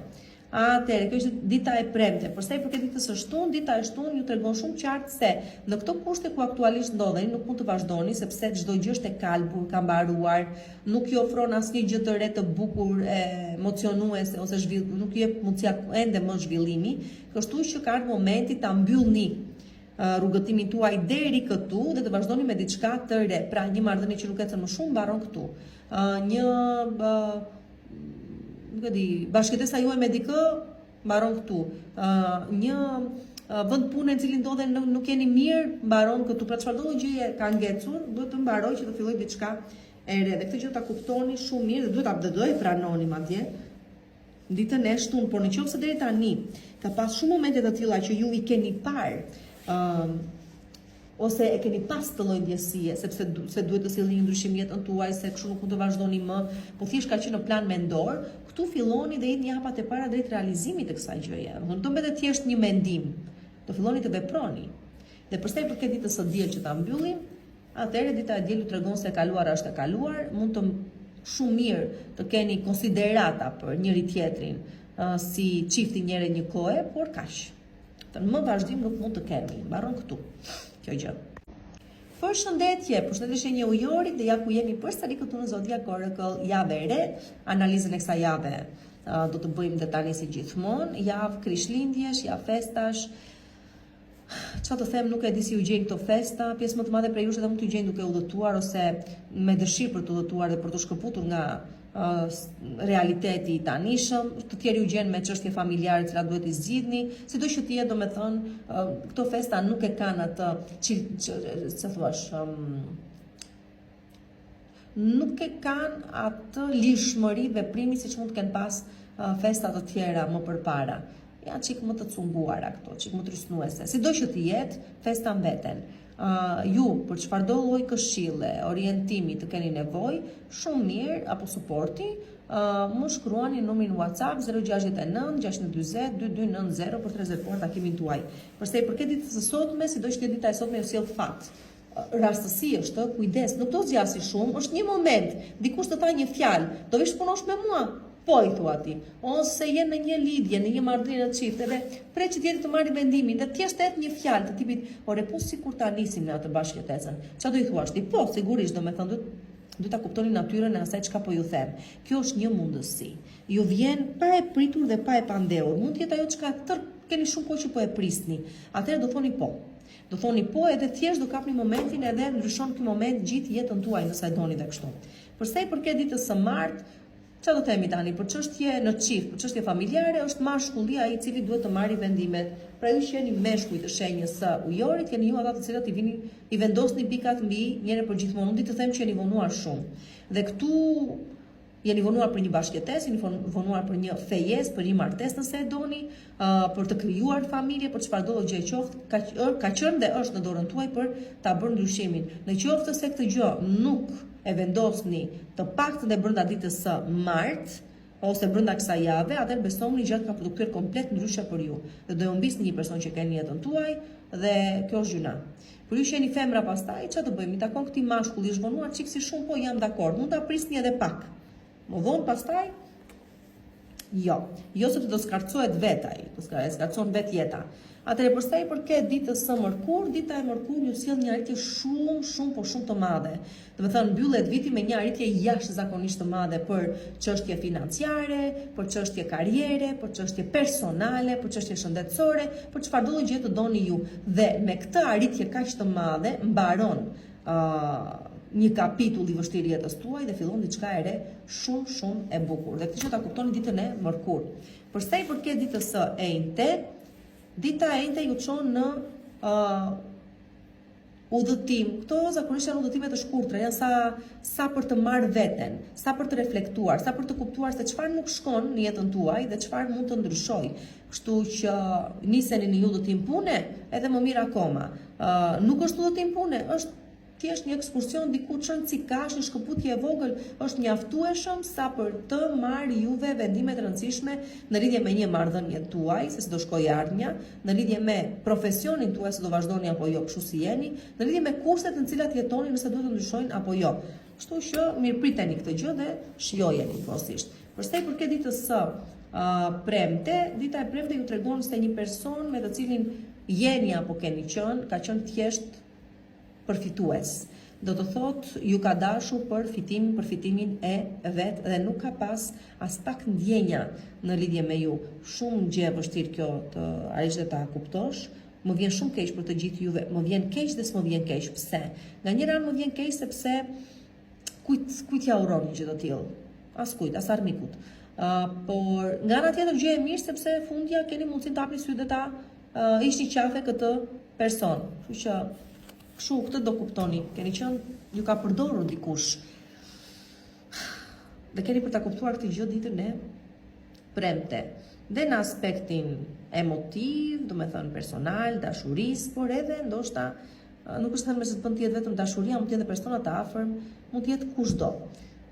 Atëherë, kjo është dita e premte. Për sa i përket ditës së shtunë, dita e shtunë ju tregon shumë qartë se në këto kushte ku aktualisht ndodheni, nuk mund të vazhdoni sepse çdo gjë është e kalbur, ka mbaruar, nuk ju ofron asnjë gjë të re të bukur, emocionuese ose nuk ju jep mundësia ende më zhvillimi. Kështu që ka ardhur momenti ta mbyllni rrugëtimin tuaj deri këtu dhe të vazhdoni me diçka të re. Pra një marrëdhënie që nuk ecën më shumë mbaron këtu. Nuk e di, bashkëtesa juaj me dikë mbaron këtu. Një vend pune në cilin ndodhen nuk jeni mirë, mbaron këtu. Pra çfarëdo gjëje ka ngecur, duhet të mbaroj që të filloj diçka e re. Dhe këtë gjë ta kuptoni shumë mirë dhe do e pranoni madje ditën e shtunë, por nëse deri tani ka pas shumë momente të tilla që ju i keni parë ose e keni pas të lloj ndjesie, sepse duhet të sillni një ndryshim jetën tuaj, se kështu nuk mund të vazhdoni më, po thjesht ka qenë në plan mendor, këtu filloni dhe jeni hapat e para drejt realizimit të kësaj gjëje. Nuk do mbetet thjesht një mendim, do filloni të veproni. Dhe përsa i përket ditës së diel që ta mbyllim, atëherë dita e diel u tregon se e kaluara është e kaluar, mund të shumë mirë të keni konsiderata për njëri tjetrin si çifti njëre një kohe, por kaq. Më vazhdim nuk mund të kemi, mbaron këtu kjo gjë. Përshëndetje shenjë ujorit dhe ja ku jemi përsëri këtu në Zodiac Oracle, javë e re, analizën e kësaj jave do të bëjmë dhe tani si gjithmonë, javë krishtlindjesh, javë festash. Çfarë të them, nuk e di si u gjejnë këto festa, pjesë më të madhe prej jush edhe mund t'u gjejnë duke udhëtuar ose me dëshirë për të udhëtuar dhe për të shkëputur nga realiteti i tanishëm, të tjerë u gjen me çështje familjare që duhet i zgjidhni, sido që të jetë, domethënë, këto festa nuk e kanë atë ç'e thuash, nuk e kanë atë lirshmëri veprimi siç mund të kenë pas festa të tjera më përpara. Janë çik më të cunguara këto, çik më trysnuese. Sido që të jetë, festa mbeten. Ju, për çfarëdo lloj këshille, orientimi të keni nevojë, shumë mirë, apo suporti, më shkruani numrin WhatsApp 069 640 2290 për të rezervuar takimin tuaj. Përsa i përket ditës së sotme, sido që dita e sotme ju sjell fat. Rastësi është, kujdes, nuk do zgjasi shumë, është një moment, dikush të tha një fjalë, do vish punosh me mua? Po i thua ti, ose je në një lidhje, në një marrëdhënie të çifteve, pre që tjetri të marrë vendimin, dhe thjesht një fjalë të tipit, ore po sikur ta nisim në atë bashkëjetesën. Çfarë do i thuash ti? Po, sigurisht, domethënë do ta kuptoni natyrën e asaj çka po ju them. Kjo është një mundësi. Ju vjen pa e pritur dhe pa e pandehur. Mund të jetë ajo çka keni shumë kohë që po e prisni. Atëherë do thoni po. Do thoni po edhe thjesht do kapni momentin edhe ndryshon ky moment gjithë jetën tuaj nëse e doni dhe kështu. Përsa i përket ditës së martë, çfarë do themi tani, për çështje në çift, për çështje familjare, është mashkulli ai i cili duhet të marrë vendimet. Pra ju që jeni meshkuj të shenjës së ujorit, jeni ju ata të cilat i vendosni pikat mbi njëre për gjithmonë. Unë di të them që jeni vonuar shumë. Dhe këtu jeni vonuar për një bashkëjetesë, jeni vonuar për një fejesë, për një martesë nëse e doni, për të krijuar familje, për çfarëdo gjë qoftë, ka qenë dhe është në dorën tuaj për ta bërë ndryshimin. Në qoftë se këtë gjë nuk e vendosni të paktën dhe brenda ditës së martë ose brenda kësaj jave, atëherë besoni gjatë ka produktuar komplet ndryshe për ju. Dhe do humbisni një person që keni në jetën tuaj dhe kjo është gjëna. Por ju që jeni femra pastaj, çfarë të bëjmë? I takon këtij mashkulli i zhvonuar çik si shumë, po jam dakord. Mund ta prisni edhe pak. Më vonë pastaj jo se të do skarcohet vetaj, do skarcon vet jeta. Atëherë përsa i përket ditës së mërkur, dita e mërkur ju sjell një arritje shumë të madhe. Domethënë mbyllet viti me një arritje jashtëzakonisht të madhe për çështje financiare, për çështje karriere, për çështje personale, për çështje shëndetësore, për çfarëdo gjë të doni ju. Dhe me këtë arritje kaq të madhe mbaron një kapitull i vështirë jetës tuaj dhe fillon diçka e re shumë e bukur. Dhe këtë që ta kuptoni ditën e mërkur. Përsa i përket ditës së enjte, dita e enjte ju çon në udhëtim. Këto zakonisht janë udhëtime të shkurtra, janë sa për të marrë veten, sa për të reflektuar, sa për të kuptuar se çfarë nuk shkon në jetën tuaj dhe çfarë mund të ndryshojë. Kështu që niseni në një udhëtim pune, edhe më mirë akoma. Nuk është udhëtim pune, është thjesht një ekskursion diku çon cikash, një shkëputje e vogël, është mjaftueshëm sa për të marrë juve vendime të rëndësishme në lidhje me një marrëdhënie tuaj, se si do shkojë ardhmja, në lidhje me profesionin tuaj se do vazhdoni apo jo, kështu si jeni, në lidhje me kushtet në të cilat jetoni nëse duhet të ndryshojnë apo jo. Kështu që mirëpriteni këtë gjë dhe shijojeni njëkohësisht. Përsa i përket ditës së premte, dita e premte ju tregon se një person me të cilin jeni apo keni qenë, ka qenë thjesht përfitues. Do të thot ju ka dashur për fitimin e vet dhe nuk ka pas as pak ndjenja në lidhje me ju. Shumë gjë e vështirë kjo të arrish dhe ta kuptosh. Më vjen shumë keq për të gjithë juve. Më vjen keq dhe s'më vjen keq. Pse? Nga një anë më vjen keq sepse kujt ja uron një gjë të tillë? As kujt, as armikut. Por nga ana tjetër gjë e mirë sepse fundja keni mundësinë të hapni sy dhe ta ishni qafe këtë person. Kështu që këtë do kuptoni, keni qenë, ju ka përdorur dikush. Dhe keni për ta kuptuar këtë gjë ditën e premte. Dhe në aspektin emotiv, do me thënë personal, dashurisë, por edhe ndoshta, nuk është thënë me se të bën të jetë vetëm dashuria, mund të jetë persona të afërm, mund të jetë kushdo.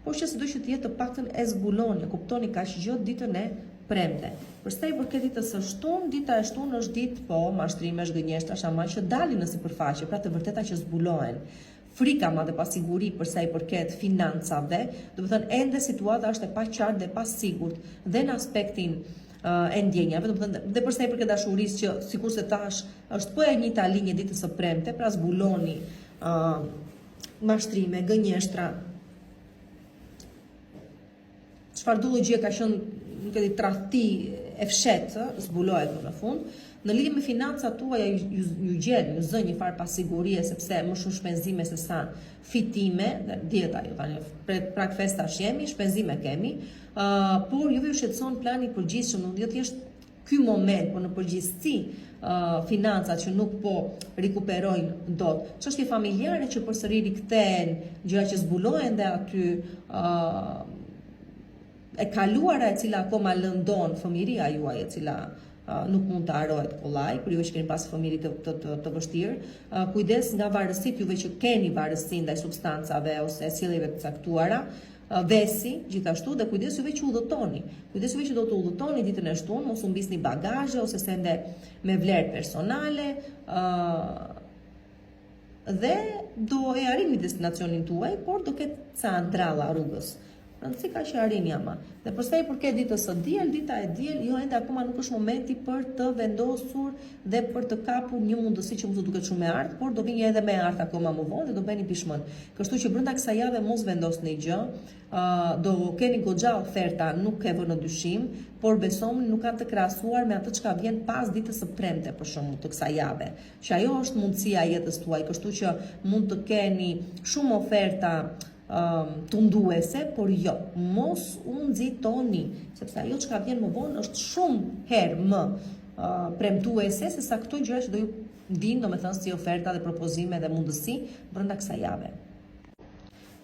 Por që sido që të jetë të paktën e zbuloni, kuptoni kaq gjë ditën e premte. Përsa i përket ditës së shtunë, dita e shtunë është ditë po mashtrime, gënjeshtra, shama që dalin në sipërfaqe, pra të vërteta që zbulohen. frika madhe pasiguri për sa i përket financave, do të thënë ende situata është e paqartë dhe pasigurt dhe në aspektin e ndjenjave, do të thënë dhe për sa i përket dashurisë që sikurse thash është po e njëjta linjë ditës së premte, pra zbuloni mashtrime, gënjeshtra. Çfarë do gjë ka qenë, nuk e di, tradhti e fshehtë, zbulohet në fund. Në lidhje me financat tuaja ju zë një farë pasigurie sepse më shumë shpenzime se sa fitime, dieta ju tani prak festash jemi, shpenzime kemi, por juve ju shqetëson plani i përgjithshëm, nuk do të thjesht ky moment, por në përgjithësi financat që nuk po rikuperojnë dot. Çështje familjare që përsëri rikthehen, gjëra që zbulohen dhe aty e kaluara e cila akoma lëndon fëmijëria juaj e cila nuk mund të harohet kollaj, kur juve që keni pas fëmijë të vështirë, kujdes nga varësitë juve që keni varësi ndaj substancave ose sjelljeve të caktuara, vesi gjithashtu dhe kujdes juve që udhëtoni. Kujdes juve që do të udhëtoni ditën e shtunë, mos u mbisni bagazhe ose sende me vlerë personale, dhe do e arrini destinacionin tuaj, por do ketë ca dralla rrugës. Si ka që arrini ama. Dhe përsa i përket ditës së diel, dita e diel, jo ende akoma nuk është momenti për të vendosur dhe për të kapur një mundësi që mund të duket shumë e artë, por do vinjë edhe me artë akoma më vonë dhe do bëni pishmën. Kështu që brenda kësaj jave mos vendosni gjë, do keni goxha oferta, nuk e vë në dyshim, por besoni nuk kanë të krahasuar me atë çka vjen pas ditës së premte për shembull të kësaj jave. Që ajo është mundësia e jetës tuaj, kështu që mund të keni shumë oferta tunduese, por jo, mos u nxitoni, sepse ajo çka vjen më vonë është shumë herë më premtuese se sa këto gjëra që do ju vinë, domethënë si oferta dhe propozime dhe mundësi brenda kësaj jave.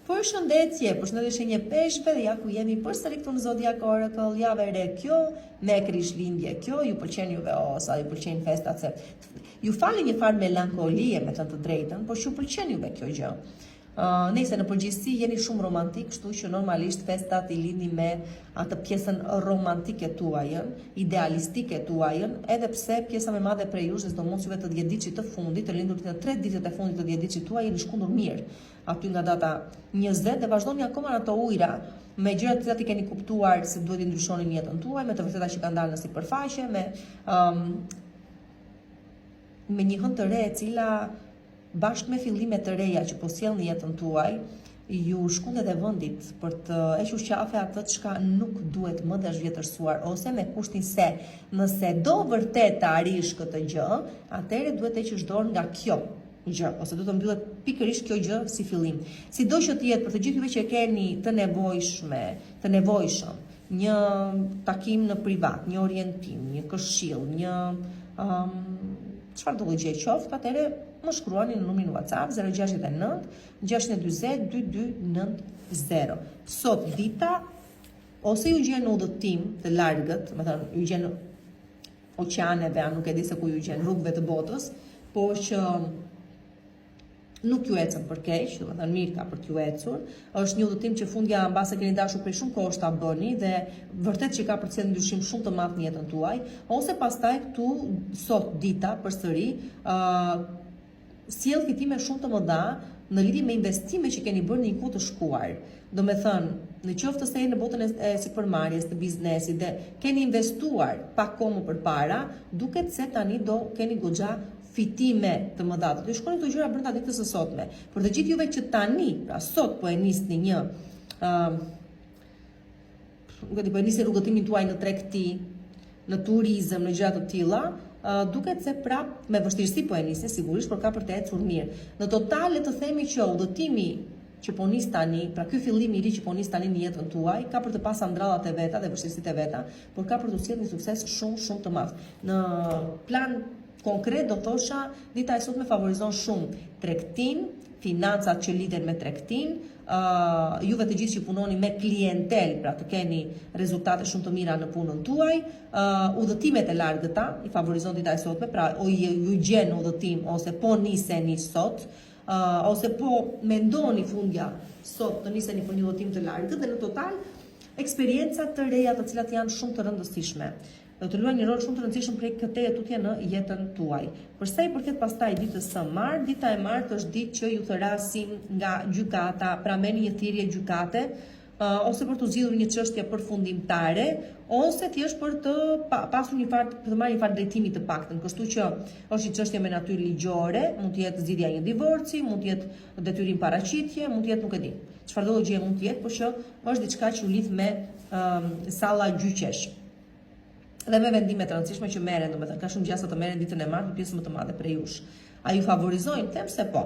Përshëndetje shenjë peshqve dhe ja ku jemi përsëri këtu në Zodiac Oracle, javë e re kjo, me Krishtlindje kjo, ju pëlqen juve ose ju pëlqejnë festat se ju falë një farë melankolie me të drejtën, por ju pëlqen juve kjo gjë. Nëse në përgjithësi jeni shumë romantik, kështu që normalisht festat i lidhni me atë pjesën romantike tuajën, idealistike tuajën, edhe pse pjesa më e madhe prej jush, sidomos juve të 10 diçit të fundit, të lindurit në 3 ditët e fundit të 10 diçit tuaj, jeni shkundur mirë aty nga data 20 dhe vazhdoni akoma në ato ujëra me gjërat të cilat i keni kuptuar se duhet i ndryshonin jetën tuaj, me të vërteta që kanë dalë në sipërfaqe, me një hënë të re e cila bashkë me fillime të reja që po sjellni jetën tuaj, ju shkundet e vendit për të hequr qafe atë çka nuk duhet më dhe është vjetërsuar, ose me kushtin se nëse do vërtet të arrish këtë gjë, atëherë duhet të heqësh dorë nga kjo gjë, ose do të mbyllet pikërisht kjo gjë si fillim. Sido që të jetë për të gjithë juve që keni të nevojshëm, një takim në privat, një orientim, një këshill, një çfarë do gjë qoftë, atëherë më shkruani në numrin WhatsApp 069 640 2290. Sot dita ose ju gjen në udhëtim të largët, më thënë ju gjen oqeaneve, nuk e di se ku ju gjen, rrugëve të botës, por që nuk ju ecën për keq, do të thënë mirë ka për t'ju ecur. Është një udhëtim që fundja mbase keni dashur prej shumë kohësh ta bëni dhe vërtet që ka përcjell ndryshim shumë të madh në jetën tuaj, ose pastaj këtu sot dita përsëri sjell fitime shumë të mëdha në lidhje me investime që keni bërë në një kohë të shkuar. Do me thënë, në qoftë se në botën e sipërmarrjes të biznesit dhe keni investuar pak kohë më përpara, duket se tani do keni goxha fitime të mëdha. Do shkoni këto gjëra brenda ditës së sotme. Për të gjithë juve që tani, pra sot po e nisni një po e nisni rrugëtimin tuaj në tregti, në turizëm, në gjëra të tilla, duket se prap me vështirësi po e nisni sigurisht, por ka për të ecur mirë. Në total le të themi që udhëtimi që po nis tani, pra ky fillim i ri që po nis tani në jetën tuaj, ka për të pasur ndrallat e veta dhe vështirësitë e veta, por ka për të sjellë një sukses shumë të madh. Në plan konkret do thosha, dita e sotme favorizon shumë tregtin, financat që lidhen me tregtin, juve të gjithë që punoni me klientel, pra të keni rezultate shumë të mira në punën tuaj, udhëtimet e largëta i favorizon dita e sotme, pra o ju gjen udhëtim ose po niseni sot, ose po mendoni fundja sot të niseni për një udhëtim të largët dhe në total eksperienca të reja të cilat janë shumë të rëndësishme. do të luajë një rol shumë të rëndësishëm prej këtej tutje në jetën tuaj. Për sa i përket pastaj ditës së martë, dita e martë është ditë që ju thërasin nga gjykata, pra merrni një thirrje gjykate, ose për të zgjidhur një çështje përfundimtare, ose thjesht për të pasur për të marrë një far drejtimi të paktën. Kështu që është një çështje me natyrë ligjore, mund të jetë zgjidhja e një divorci, mund të jetë detyrim paraqitje, mund të jetë nuk e di. Çfarëdo gjë mund të jetë, por që është diçka që u lidh me salla gjyqesh. Dhe me vendime të rëndësishme që merren, domethënë ka shumë gjasa të merren ditën e martë, pjesë më të madhe prej jush. A ju favorizojnë? Them se po.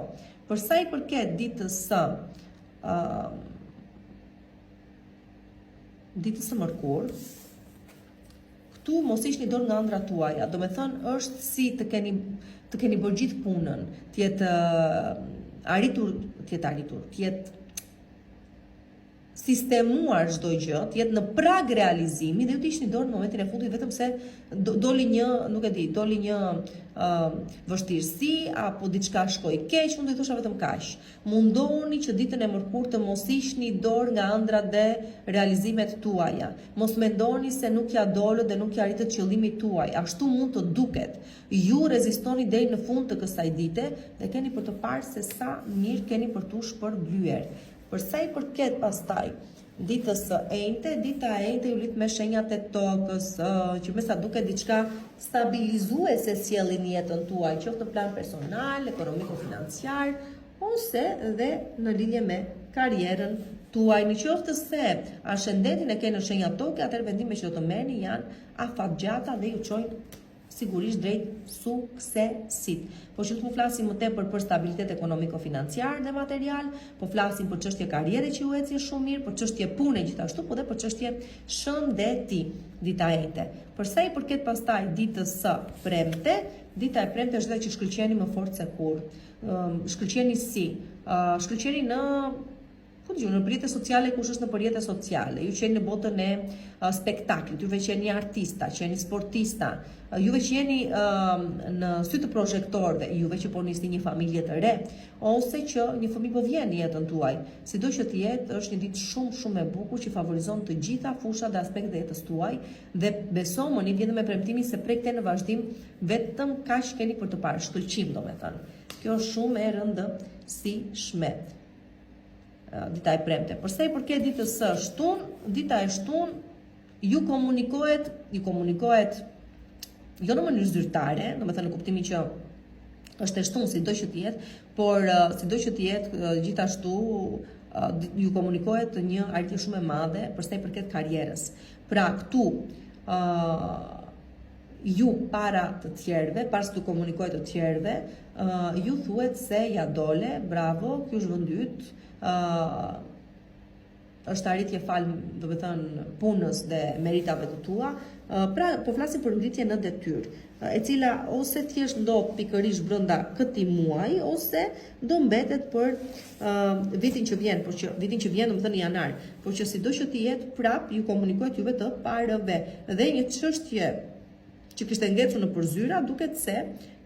Për sa i përket ditës së mërkur, këtu mos ishni dorë nga ëndrat tuaja, do me thënë është si të keni bërë gjithë punën, tjetë arritur, tjetë sistemuar çdo gjë, tjetë në prag realizimi dhe ju të ishni dorë në momentin e fundit vetëm se doli një vështirësi apo diçka shkoi keq, unë do të thosha vetëm kaq. Mundohuni që ditën e mërkurë të mos ishni dorë nga ëndrat dhe realizimet tuaja. Mos mendoni se nuk ja dolët dhe nuk ja arritët qëllimit tuaj. Ashtu mund të duket. Ju rezistoni deri në fund të kësaj dite dhe keni për të parë se sa mirë keni për t'u shpërblyer. Për sa i përket pastaj ditës së enjte, dita e enjte ju lidh me shenjat e tokës, që me sa duket diçka stabilizuese sjellin jetën tuaj, qoftë në plan personal, ekonomiko-financiar, ose dhe në lidhje me karrierën tuaj. Në qoftë se ascendentin e keni në shenjat toke, atëherë vendimet që do të merrni janë afatgjata dhe ju çojnë sigurisht drejt suksesit. Po që të po flasim më tepër për stabilitet ekonomiko-financiar dhe material, po flasim për çështje karriere që ju ecin shumë mirë, për çështje pune gjithashtu, po dhe për çështje shëndeti dita e enjte. Për sa i përket pastaj ditës së premte, dita e premte është dhe që shkëlqeni më fort se kur. Shkëlqeni si? Shkëlqeni në përjetës sociale, kush është në përjetës sociale, ju qeni në botën e spektaklit, juve qeni artista, qeni sportista, juve qeni në sy të projektorëve, juve që po nisni një familje të re, ose që një fëmijë po vjen në jetën tuaj. Sido që të jetë, është një ditë shumë e bukur që favorizon të gjitha fushat dhe aspektet e jetës tuaj dhe besomoni vjen me premtimin se prej këtej në vazhdim vetëm kaq keni për të parë shkëlqim, domethënë. Kjo është shumë e rëndësishme. Dita e premte. Përsa i përket ditës së shtunë, dita e shtunë ju komunikohet jo në mënyrë zyrtare, domethënë në kuptimin që është e shtunë sido që të jetë, por sido që të jetë gjithashtu ju komunikohet një arritje shumë e madhe përsa i përket karrierës. Pra këtu ju para të tjerëve, pas të komunikohet të tjerëve, ju thuhet se ja dole, bravo, ky është vendi yt, është arritje falë, do të thënë, punës dhe meritave të tua, pra po flasim për ngritje në detyrë, e cila ose thjesht ndodh pikërisht brenda këtij muaji, ose do mbetet për vitin që vjen, do të thënë janar, por që sido që të jetë prap ju komunikohet juve të parëve. Dhe një çështje që kishte ngecur në përzyra, duket se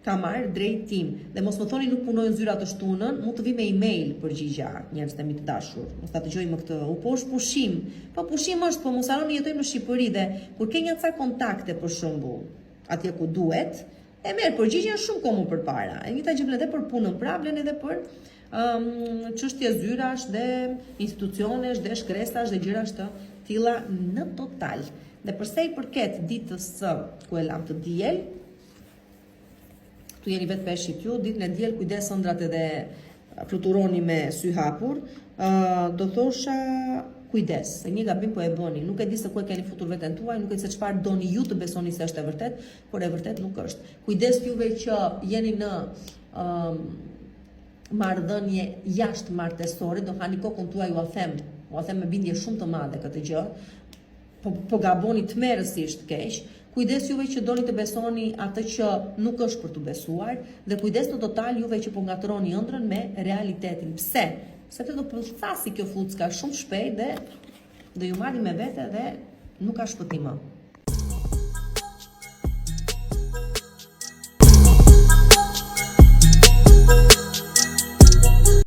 ka marrë drejtim. Dhe mos më thoni nuk punojnë zyrat të shtunën, mund të vi me email përgjigja, njerëz të mi të dashur. Mos ta dëgjojmë këtë, po është pushim. Po pushim është, po mos harroni jetojmë në Shqipëri dhe kur ke një ca kontakte për shembull, atje ku duhet, e merr përgjigjen shumë komo përpara. E njëjta gjë vlen edhe për punën, pra vlen edhe për çështje zyrash dhe institucionesh dhe shkresash dhe gjëra të tilla në total. Dhe përsa i përket ditës së ku e lam të diel, tu jeni vetë peshqit ju, ditën e diel kujdes ëndrat edhe fluturoni me sy hapur, do thosha kujdes, se një gabim po e bëni, nuk e di se ku e keni futur veten tuaj, nuk e di se çfarë doni ju të besoni se është e vërtet, por e vërtet nuk është. Kujdes juve që jeni në marrëdhënie jashtë martesore, do hani kokën tuaj, u a them me bindje shumë të madhe këtë gjë, po gaboni tmerrësisht keq. Kujdes juve që doni të besoni atë që nuk është për të besuar, dhe kujdes në total juve që po ngatroni ëndrrën me realitetin. Pse? Sepse do përthasi kjo fucka shumë shpejt dhe do ju marri me vete dhe nuk ka shpëtim më.